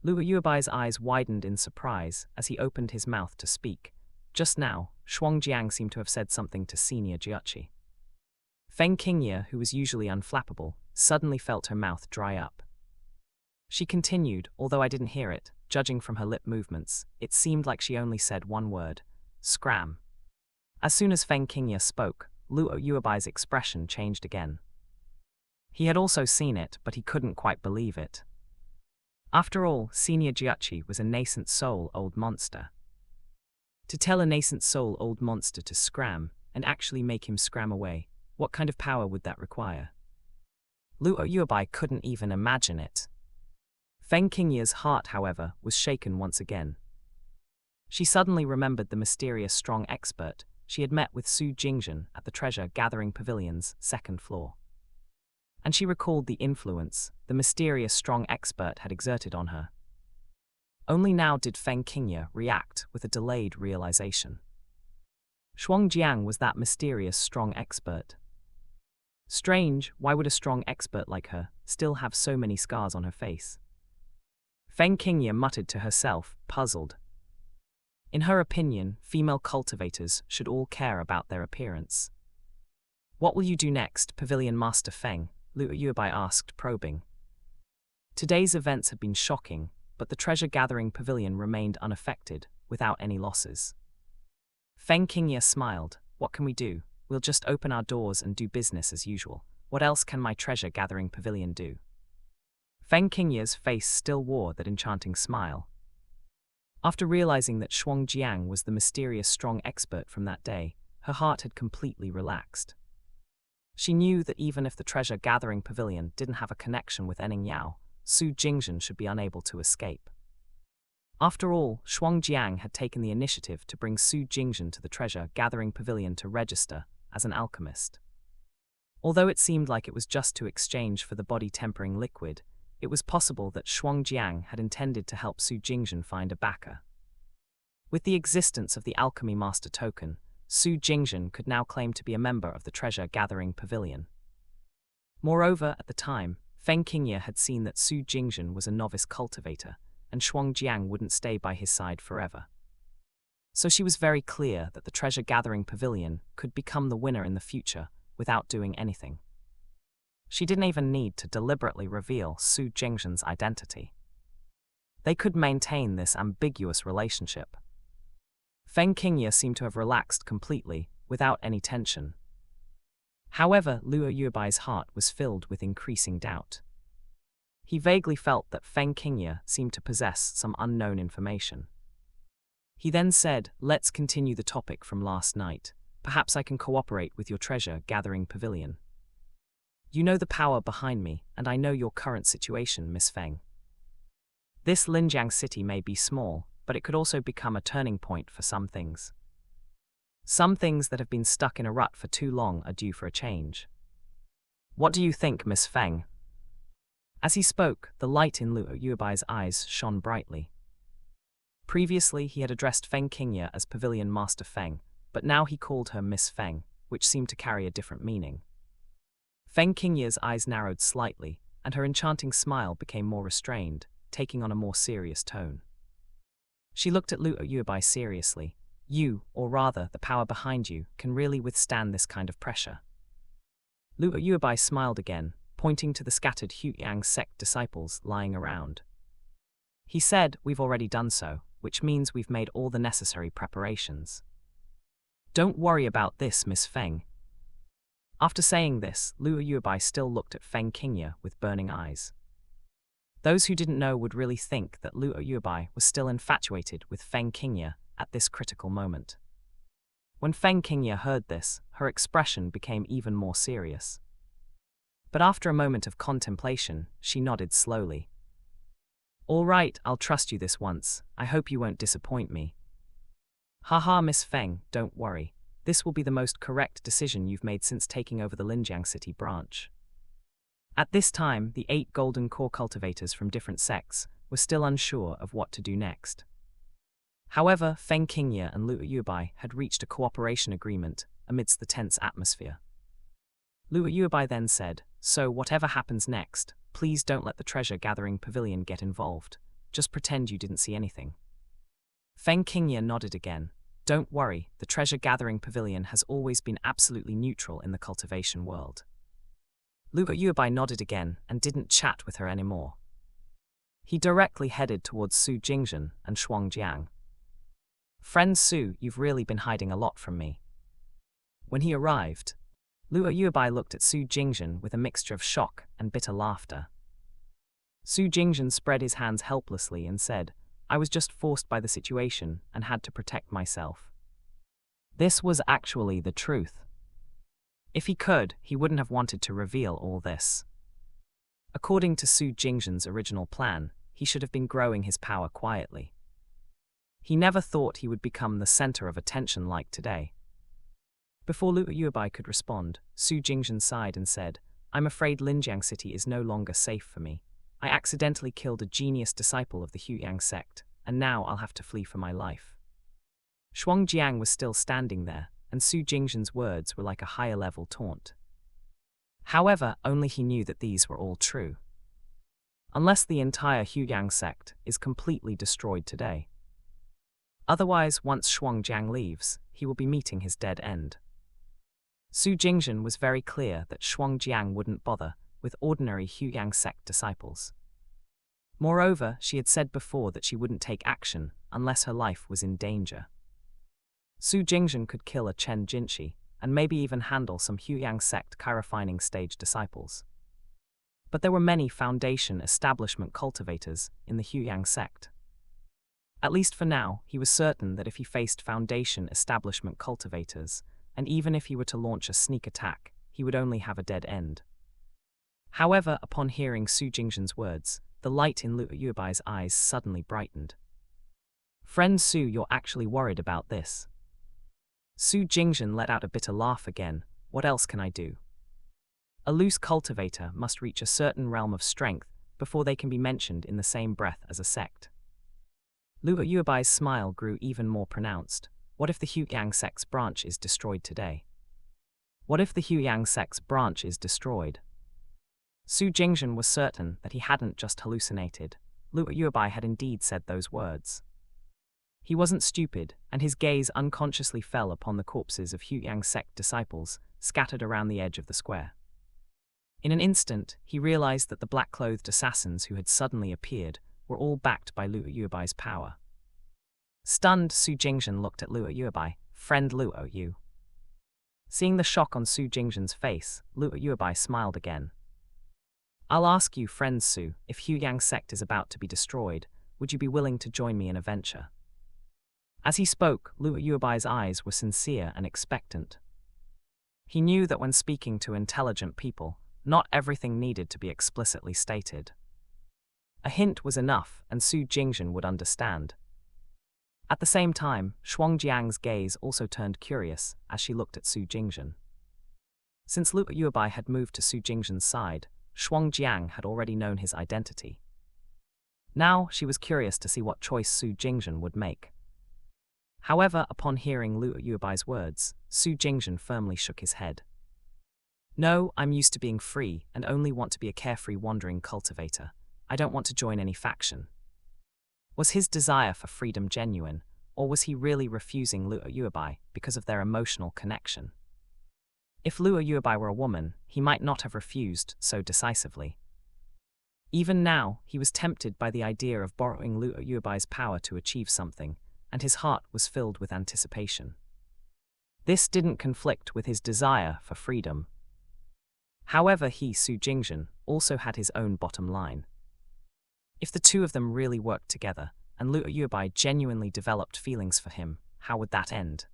Luo Yuebai's eyes widened in surprise as he opened his mouth to speak. Just now, Shuangjiang seemed to have said something to Senior Jiachi. Feng Qingye, who was usually unflappable, suddenly felt her mouth dry up. She continued, although I didn't hear it, judging from her lip movements, it seemed like she only said one word: scram. As soon as Feng Qingye spoke, Luo Yuebai's expression changed again. He had also seen it, but he couldn't quite believe it. After all, Senior Jiachi was a nascent soul old monster. To tell a nascent soul old monster to scram, and actually make him scram away, what kind of power would that require? Luo Yuebai couldn't even imagine it. Feng Qingye's heart, however, was shaken once again. She suddenly remembered the mysterious strong expert she had met with Su Jingzhen at the treasure-gathering pavilion's second floor. And she recalled the influence the mysterious strong expert had exerted on her. Only now did Feng Qingye react with a delayed realization. Shuangjiang was that mysterious strong expert. Strange, why would a strong expert like her still have so many scars on her face? Feng Qingye muttered to herself, puzzled. In her opinion, female cultivators should all care about their appearance. What will you do next, Pavilion Master Feng? Luo Yuebai asked, probing. Today's events had been shocking, but the treasure-gathering pavilion remained unaffected, without any losses. Feng Qingye smiled. What can we do? We'll just open our doors and do business as usual. What else can my treasure-gathering pavilion do? Feng Qingye's face still wore that enchanting smile. After realizing that Shuangjiang was the mysterious strong expert from that day, her heart had completely relaxed. She knew that even if the treasure-gathering pavilion didn't have a connection with Enning Yao, Su Jingzhen should be unable to escape. After all, Shuangjiang had taken the initiative to bring Su Jingzhen to the treasure-gathering pavilion to register as an alchemist. Although it seemed like it was just to exchange for the body-tempering liquid, it was possible that Shuangjiang had intended to help Su Jingzhen find a backer. With the existence of the Alchemy Master token, Su Jingzhen could now claim to be a member of the treasure-gathering pavilion. Moreover, at the time, Feng Qingye had seen that Su Jingzhen was a novice cultivator, and Shuangjiang wouldn't stay by his side forever. So she was very clear that the treasure-gathering pavilion could become the winner in the future without doing anything. She didn't even need to deliberately reveal Su Jingzhen's identity. They could maintain this ambiguous relationship. Feng Qingye seemed to have relaxed completely, without any tension. However, Luo Yuebai's heart was filled with increasing doubt. He vaguely felt that Feng Qingye seemed to possess some unknown information. He then said, "Let's continue the topic from last night. Perhaps I can cooperate with your treasure-gathering pavilion. You know the power behind me, and I know your current situation, Miss Feng. This Linjiang city may be small, but it could also become a turning point for some things. Some things that have been stuck in a rut for too long are due for a change. What do you think, Miss Feng?" As he spoke, the light in Luo Yuebai's eyes shone brightly. Previously, he had addressed Feng Qingye as Pavilion Master Feng, but now he called her Miss Feng, which seemed to carry a different meaning. Feng Qingye's eyes narrowed slightly, and her enchanting smile became more restrained, taking on a more serious tone. She looked at Luo Yuebai seriously. You, or rather the power behind you, can really withstand this kind of pressure. Luo Yuebai smiled again, pointing to the scattered Huiyang sect disciples lying around. He said, "We've already done so, which means we've made all the necessary preparations. Don't worry about this, Miss Feng." After saying this, Luo Yuebai still looked at Feng Qingye with burning eyes. Those who didn't know would really think that Luo Yuebai was still infatuated with Feng Qingye at this critical moment. When Feng Qingye heard this, her expression became even more serious. But after a moment of contemplation, she nodded slowly. "All right, I'll trust you this once. I hope you won't disappoint me." "Haha, Miss Feng, don't worry. This will be the most correct decision you've made since taking over the Linjiang City branch." At this time, the 8 golden core cultivators from different sects were still unsure of what to do next. However, Feng Qingye and Luo Yuebai had reached a cooperation agreement amidst the tense atmosphere. Luo Yuebai then said, "So whatever happens next, please don't let the treasure-gathering pavilion get involved. Just pretend you didn't see anything." Feng Qingye nodded again. "Don't worry, the treasure-gathering pavilion has always been absolutely neutral in the cultivation world." Luo Yuebai nodded again and didn't chat with her anymore. He directly headed towards Su Jingzhen and Shuangjiang. "Friend Su, you've really been hiding a lot from me." When he arrived, Luo Yuebai looked at Su Jingzhen with a mixture of shock and bitter laughter. Su Jingzhen spread his hands helplessly and said, I was just forced by the situation and had to protect myself. This was actually the truth. If he could, he wouldn't have wanted to reveal all this. According to Su Jingzhen's original plan, he should have been growing his power quietly. He never thought he would become the center of attention like today. Before Luo Yuebai could respond, Su Jingzhen sighed and said, "I'm afraid Linjiang City is no longer safe for me. I accidentally killed a genius disciple of the Huiyang sect, and now I'll have to flee for my life." Shuangjiang was still standing there, and Su Jingzhen's words were like a higher-level taunt. However, only he knew that these were all true. Unless the entire Huiyang sect is completely destroyed today. Otherwise, once Shuangjiang leaves, he will be meeting his dead end. Su Jingzhen was very clear that Shuangjiang wouldn't bother with ordinary Huiyang sect disciples. Moreover, she had said before that she wouldn't take action unless her life was in danger. Su Jingzhen could kill a Chen Jinshi, and maybe even handle some Huiyang sect chi-refining stage disciples. But there were many foundation establishment cultivators in the Huiyang sect. At least for now, he was certain that if he faced foundation establishment cultivators, and even if he were to launch a sneak attack, he would only have a dead end. However, upon hearing Su Jingzhen's words, the light in Luo Yuebai's eyes suddenly brightened. "Friend Su, you're actually worried about this." Su Jingzhen let out a bitter laugh again. "What else can I do? A loose cultivator must reach a certain realm of strength before they can be mentioned in the same breath as a sect." Luo Yuebai's smile grew even more pronounced. "What if the Huiyang sect's branch is destroyed today? What if the Huiyang sect's branch is destroyed?" Su Jingzhen was certain that he hadn't just hallucinated. Luo Yuebai had indeed said those words. He wasn't stupid, and his gaze unconsciously fell upon the corpses of Huiyang sect disciples scattered around the edge of the square. In an instant, he realized that the black-clothed assassins who had suddenly appeared were all backed by Luo Yuebai's power. Stunned, Su Jingzhen looked at Luo Yuebai. "Friend Luo Yu." Seeing the shock on Su Jingzhen's face, Luo Yuebai smiled again. "I'll ask you, friend Su, if Huiyang sect is about to be destroyed, would you be willing to join me in a venture?" As he spoke, Luo Yuebai's eyes were sincere and expectant. He knew that when speaking to intelligent people, not everything needed to be explicitly stated. A hint was enough, and Su Jingzhen would understand. At the same time, Shuangjiang's gaze also turned curious as she looked at Su Jingzhen. Since Luo Yuebai had moved to Su Jingzhen's side, Shuangjiang had already known his identity. Now she was curious to see what choice Su Jingzhen would make. However, upon hearing Luo Yuebai's words, Su Jingzhen firmly shook his head. "No, I'm used to being free and only want to be a carefree wandering cultivator. I don't want to join any faction." Was his desire for freedom genuine, or was he really refusing Luo Yuebai because of their emotional connection? If Luo Yuebai were a woman, he might not have refused so decisively. Even now, he was tempted by the idea of borrowing Luo Yuebai's power to achieve something, and his heart was filled with anticipation. This didn't conflict with his desire for freedom. However, he, Su Jingzhen, also had his own bottom line. If the two of them really worked together, and Luo Yuebai genuinely developed feelings for him, how would that end?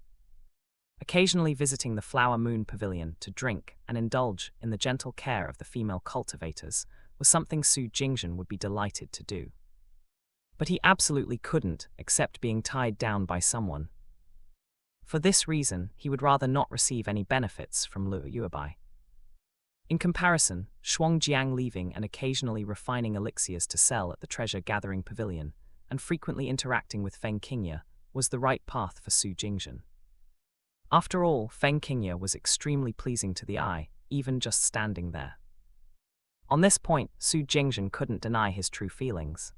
Occasionally visiting the Flower Moon Pavilion to drink and indulge in the gentle care of the female cultivators was something Su Jingzhen would be delighted to do. But he absolutely couldn't accept being tied down by someone. For this reason, he would rather not receive any benefits from Luo Yuebai. In comparison, Shuangjiang leaving and occasionally refining elixirs to sell at the treasure-gathering pavilion, and frequently interacting with Feng Qingye, was the right path for Su Jingzhen. After all, Feng Qingye was extremely pleasing to the eye, even just standing there. On this point, Su Jingzhen couldn't deny his true feelings.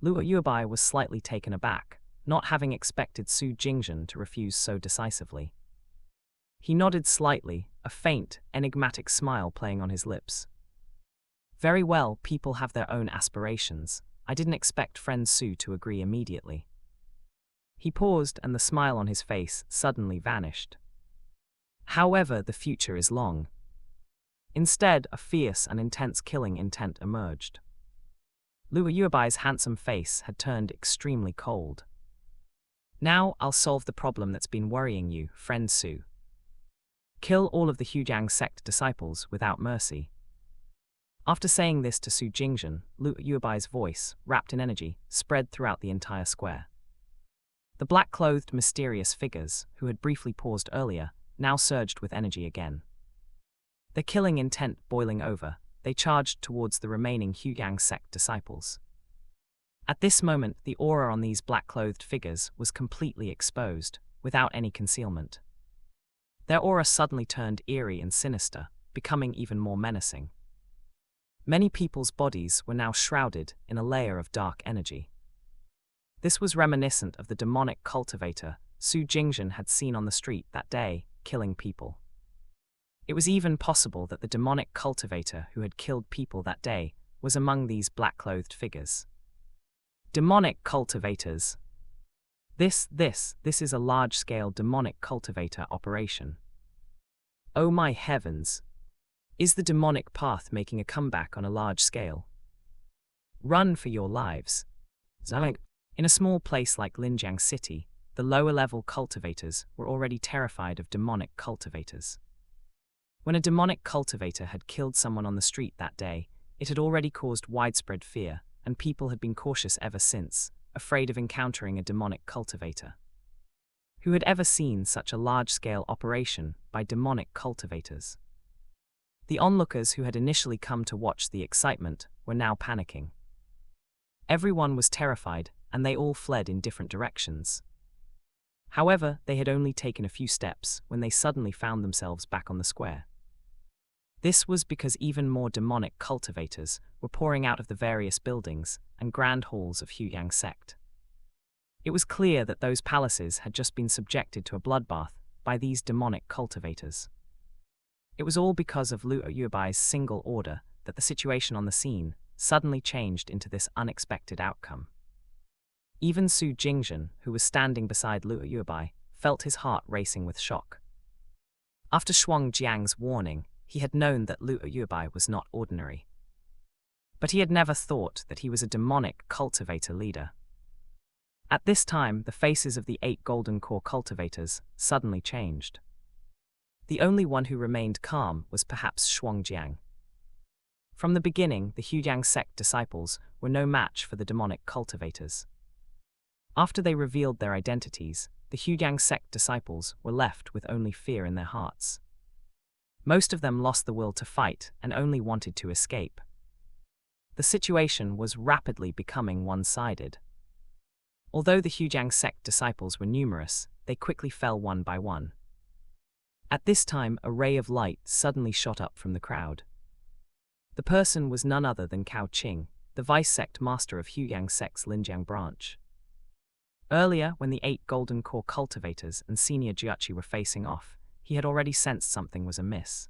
Luo Yuebai was slightly taken aback, not having expected Su Jingzhen to refuse so decisively. He nodded slightly, a faint, enigmatic smile playing on his lips. "Very well, people have their own aspirations. I didn't expect friend Su to agree immediately." He paused, and the smile on his face suddenly vanished. "However, the future is long." Instead, a fierce and intense killing intent emerged. Luo Yuebai's handsome face had turned extremely cold. Now I'll solve the problem that's been worrying you, friend Su. Kill all of the Hujiang sect disciples without mercy. After saying this to Su Jingzhen, Luo Yuebai's voice, wrapped in energy, spread throughout the entire square. The black-clothed mysterious figures, who had briefly paused earlier, now surged with energy again. Their killing intent boiling over, they charged towards the remaining Hujiang sect disciples. At this moment, the aura on these black-clothed figures was completely exposed, without any concealment. Their aura suddenly turned eerie and sinister, becoming even more menacing. Many people's bodies were now shrouded in a layer of dark energy. This was reminiscent of the demonic cultivator Su Jingzhen had seen on the street that day, killing people. It was even possible that the demonic cultivator who had killed people that day was among these black-clothed figures. Demonic cultivators. This is a large-scale demonic cultivator operation. Oh my heavens! Is the demonic path making a comeback on a large scale? Run for your lives. In a small place like Linjiang City, the lower-level cultivators were already terrified of demonic cultivators. When a demonic cultivator had killed someone on the street that day, it had already caused widespread fear, and people had been cautious ever since, afraid of encountering a demonic cultivator. Who had ever seen such a large-scale operation by demonic cultivators? The onlookers who had initially come to watch the excitement were now panicking. Everyone was terrified, and they all fled in different directions. However, they had only taken a few steps when they suddenly found themselves back on the square. This was because even more demonic cultivators were pouring out of the various buildings and grand halls of Hujiang sect. It was clear that those palaces had just been subjected to a bloodbath by these demonic cultivators. It was all because of Luo Yuebai's single order that the situation on the scene suddenly changed into this unexpected outcome. Even Su Jingzhen, who was standing beside Luo Yuebai, felt his heart racing with shock. After Shuangjiang's warning, he had known that Luo Yuebai was not ordinary. But he had never thought that he was a demonic cultivator leader. At this time, the faces of the 8 golden core cultivators suddenly changed. The only one who remained calm was perhaps Shuangjiang. From the beginning, the Hujiang sect disciples were no match for the demonic cultivators. After they revealed their identities, the Hujiang sect disciples were left with only fear in their hearts. Most of them lost the will to fight and only wanted to escape. The situation was rapidly becoming one-sided. Although the Hujiang sect disciples were numerous, they quickly fell one by one. At this time, a ray of light suddenly shot up from the crowd. The person was none other than Cao Qing, the vice-sect master of Hujiang sect's Linjiang branch. Earlier, when the 8 golden core cultivators and senior Jiachi were facing off, he had already sensed something was amiss.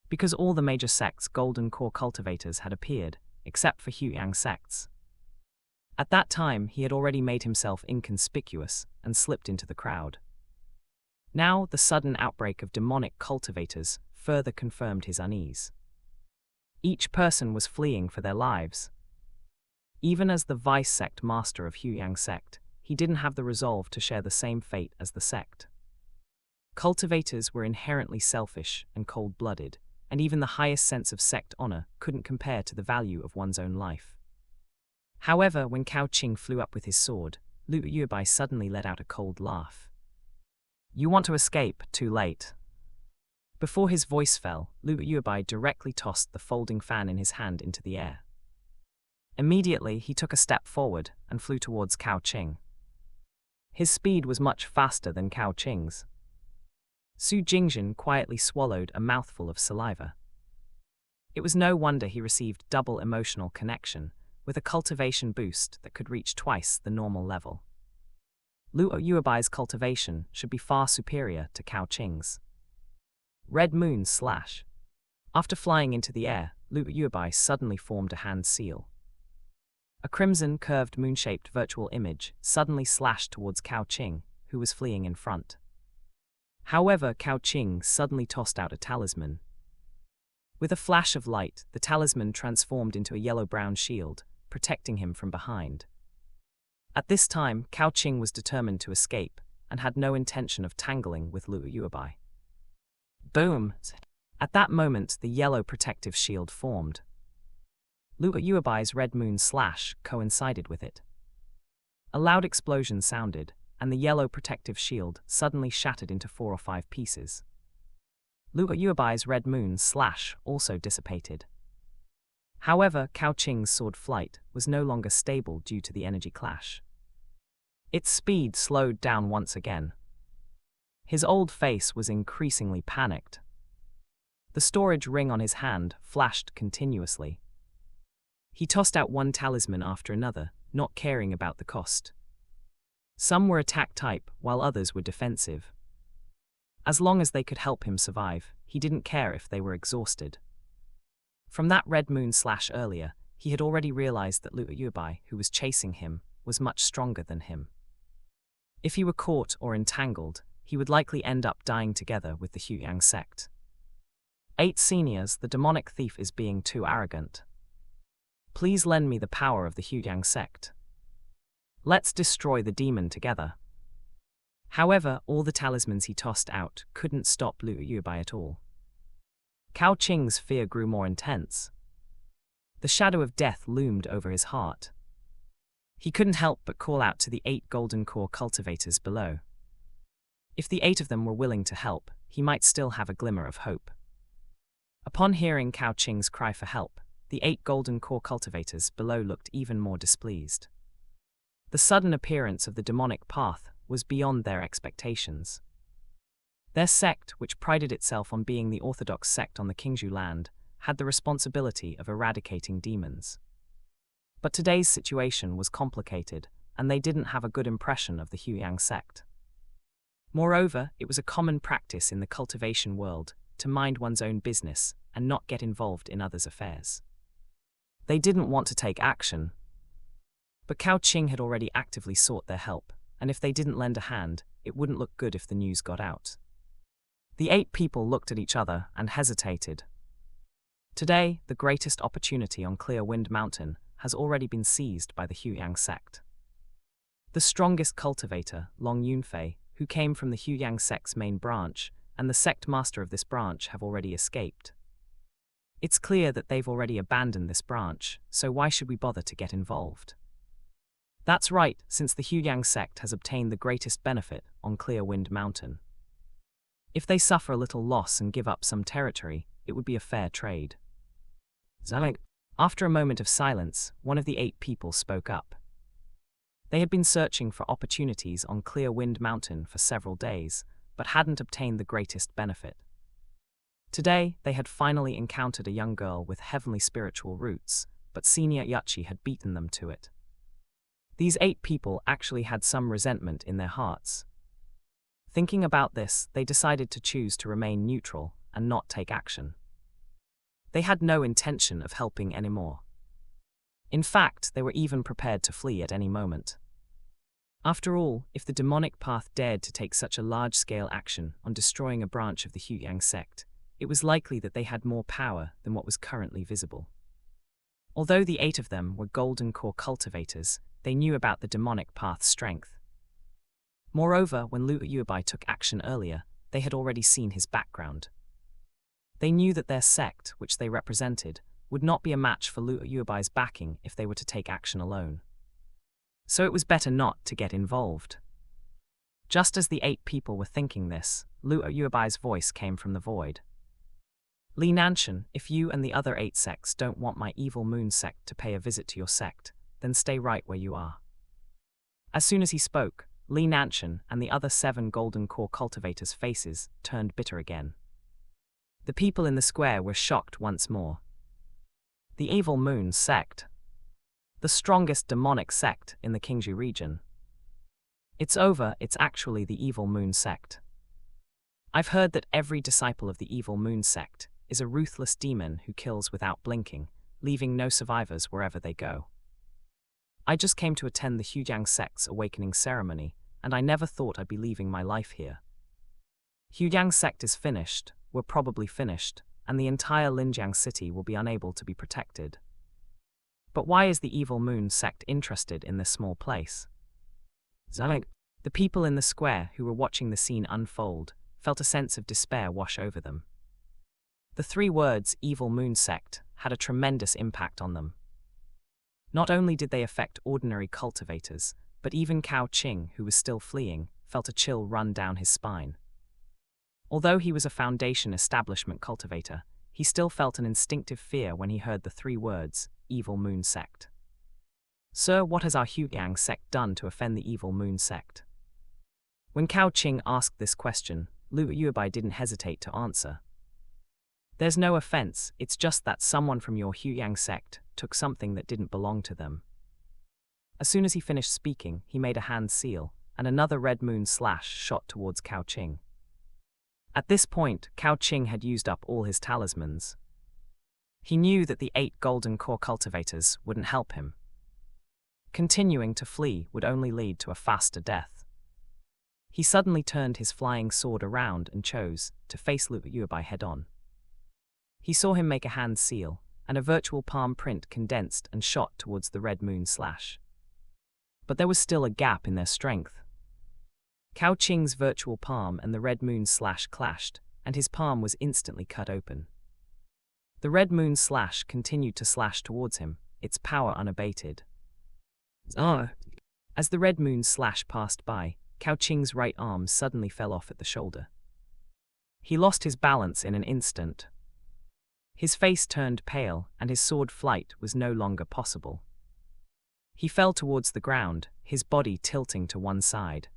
Because all the major sects' golden core cultivators had appeared, except for Hujiang sects. At that time, he had already made himself inconspicuous and slipped into the crowd. Now, the sudden outbreak of demonic cultivators further confirmed his unease. Each person was fleeing for their lives. Even as the vice-sect master of Hujiang sect, he didn't have the resolve to share the same fate as the sect. Cultivators were inherently selfish and cold-blooded, and even the highest sense of sect honor couldn't compare to the value of one's own life. However, when Cao Qing flew up with his sword, Luo Yuebai suddenly let out a cold laugh. "You want to escape, too late." Before his voice fell, Luo Yuebai directly tossed the folding fan in his hand into the air. Immediately, he took a step forward and flew towards Cao Qing. His speed was much faster than Cao Qing's. Su Jingzhen quietly swallowed a mouthful of saliva. It was no wonder he received double emotional connection, with a cultivation boost that could reach twice the normal level. Luo Yuebai's cultivation should be far superior to Cao Qing's. Red Moon Slash. After flying into the air, Luo Yuebai suddenly formed a hand seal. A crimson curved moon-shaped virtual image suddenly slashed towards Cao Qing, who was fleeing in front. However, Cao Qing suddenly tossed out a talisman. With a flash of light, the talisman transformed into a yellow-brown shield, protecting him from behind. At this time, Cao Qing was determined to escape and had no intention of tangling with Luo Yuebai. Boom! At that moment, the yellow protective shield formed. Luo Yuebai's red moon slash coincided with it. A loud explosion sounded, and the yellow protective shield suddenly shattered into 4 or 5 pieces. Luo Yuebai's red moon slash also dissipated. However, Cao Qing's sword flight was no longer stable due to the energy clash. Its speed slowed down once again. His old face was increasingly panicked. The storage ring on his hand flashed continuously. He tossed out one talisman after another, not caring about the cost. Some were attack type, while others were defensive. As long as they could help him survive, he didn't care if they were exhausted. From that red moon slash earlier, he had already realized that Luo Yuebai, who was chasing him, was much stronger than him. If he were caught or entangled, he would likely end up dying together with the Huiyang sect. 8 seniors, the demonic thief is being too arrogant. Please lend me the power of the Huiyang sect. Let's destroy the demon together. However, all the talismans he tossed out couldn't stop Luo Yuebai at all. Cao Qing's fear grew more intense. The shadow of death loomed over his heart. He couldn't help but call out to the 8 golden core cultivators below. If the 8 of them were willing to help, he might still have a glimmer of hope. Upon hearing Cao Qing's cry for help, the 8 golden core cultivators below looked even more displeased. The sudden appearance of the demonic path was beyond their expectations. Their sect, which prided itself on being the orthodox sect on the Qingzhou land, had the responsibility of eradicating demons. But today's situation was complicated, and they didn't have a good impression of the Huiyang sect. Moreover, it was a common practice in the cultivation world to mind one's own business and not get involved in others' affairs. They didn't want to take action. But Cao Qing had already actively sought their help, and if they didn't lend a hand, it wouldn't look good if the news got out. The 8 people looked at each other and hesitated. Today, the greatest opportunity on Clear Wind Mountain has already been seized by the Huiyang sect. The strongest cultivator, Long Yunfei, who came from the Huiyang sect's main branch, and the sect master of this branch have already escaped. It's clear that they've already abandoned this branch, so why should we bother to get involved? That's right, since the Huiyang sect has obtained the greatest benefit on Clear Wind Mountain. If they suffer a little loss and give up some territory, it would be a fair trade. After a moment of silence, one of the 8 people spoke up. They had been searching for opportunities on Clear Wind Mountain for several days, but hadn't obtained the greatest benefit. Today, they had finally encountered a young girl with heavenly spiritual roots, but Senior Yachi had beaten them to it. These 8 people actually had some resentment in their hearts. Thinking about this, they decided to choose to remain neutral and not take action. They had no intention of helping anymore. In fact, they were even prepared to flee at any moment. After all, if the demonic path dared to take such a large-scale action on destroying a branch of the Huiyang sect, it was likely that they had more power than what was currently visible. Although the 8 of them were golden core cultivators, they knew about the demonic path's strength. Moreover, when Luo Yuebai took action earlier, they had already seen his background. They knew that their sect, which they represented, would not be a match for Luo Yuebai's backing if they were to take action alone. So it was better not to get involved. Just as the 8 people were thinking this, Luo Yuebai's voice came from the void. Li Nanshan, if you and the other 8 sects don't want my evil moon sect to pay a visit to your sect, then stay right where you are. As soon as he spoke, Li Nanshan and the other 7 golden core cultivators' faces turned bitter again. The people in the square were shocked once more. The evil moon sect. The strongest demonic sect in the Qingzhou region. It's over, it's actually the evil moon sect. I've heard that every disciple of the evil moon sect is a ruthless demon who kills without blinking, leaving no survivors wherever they go. I just came to attend the Huiyang sect's awakening ceremony, and I never thought I'd be leaving my life here. Huiyang sect is finished, we're probably finished, and the entire Linjiang city will be unable to be protected. But why is the Evil Moon sect interested in this small place? The people in the square who were watching the scene unfold felt a sense of despair wash over them. The 3 words, Evil Moon sect, had a tremendous impact on them. Not only did they affect ordinary cultivators, but even Cao Qing, who was still fleeing, felt a chill run down his spine. Although he was a Foundation establishment cultivator, he still felt an instinctive fear when he heard the 3 words, Evil Moon sect. Sir, what has our Huiyang sect done to offend the Evil Moon sect? When Cao Qing asked this question, Lu Yuebai didn't hesitate to answer. There's no offense, it's just that someone from your Huiyang sect took something that didn't belong to them. As soon as he finished speaking, he made a hand seal, and another red moon slash shot towards Cao Qing. At this point, Cao Qing had used up all his talismans. He knew that the 8 golden core cultivators wouldn't help him. Continuing to flee would only lead to a faster death. He suddenly turned his flying sword around and chose to face Lu Yuebai head-on. He saw him make a hand seal, and a virtual palm print condensed and shot towards the red moon slash. But there was still a gap in their strength. Cao Qing's virtual palm and the red moon slash clashed, and his palm was instantly cut open. The red moon slash continued to slash towards him, its power unabated. As the red moon slash passed by, Cao Qing's right arm suddenly fell off at the shoulder. He lost his balance in an instant. His face turned pale, and his sword flight was no longer possible. He fell towards the ground, his body tilting to one side.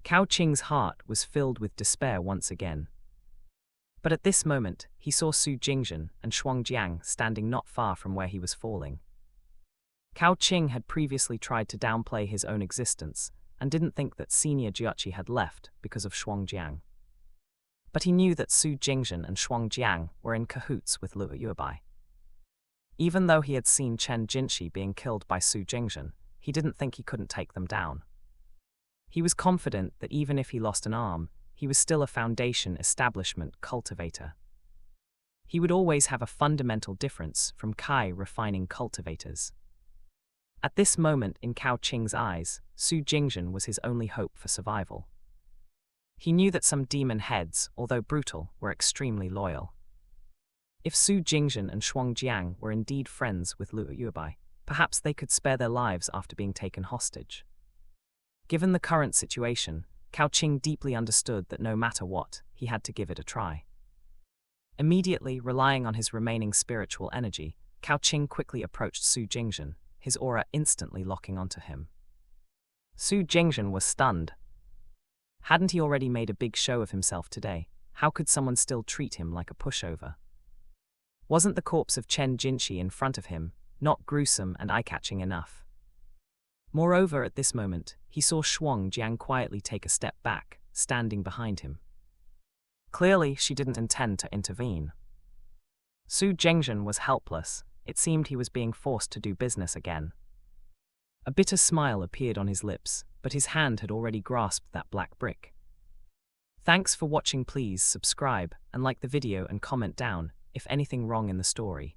Cao Qing's heart was filled with despair once again. But at this moment, he saw Su Jingzhen and Shuangjiang standing not far from where he was falling. Cao Qing had previously tried to downplay his own existence, and didn't think that Senior Jiachi had left because of Shuangjiang. But he knew that Su Jingzhen and Shuangjiang were in cahoots with Lu Yuebai. Even though he had seen Chen Jinshi being killed by Su Jingzhen, he didn't think he couldn't take them down. He was confident that even if he lost an arm, he was still a Foundation establishment cultivator. He would always have a fundamental difference from Kai refining cultivators. At this moment in Cao Qing's eyes, Su Jingzhen was his only hope for survival. He knew that some demon heads, although brutal, were extremely loyal. If Su Jingzhen and Shuangjiang were indeed friends with Lu Yuebai, perhaps they could spare their lives after being taken hostage. Given the current situation, Cao Qing deeply understood that no matter what, he had to give it a try. Immediately relying on his remaining spiritual energy, Cao Qing quickly approached Su Jingzhen, his aura instantly locking onto him. Su Jingzhen was stunned. Hadn't he already made a big show of himself today? How could someone still treat him like a pushover? Wasn't the corpse of Chen Jinshi in front of him not gruesome and eye-catching enough? Moreover, at this moment, he saw Shuangjiang quietly take a step back, standing behind him. Clearly, she didn't intend to intervene. Su Jingzhen was helpless. It seemed he was being forced to do business again. A bitter smile appeared on his lips, but his hand had already grasped that black brick. Thanks for watching. Please subscribe and like the video and comment down if anything wrong in the story.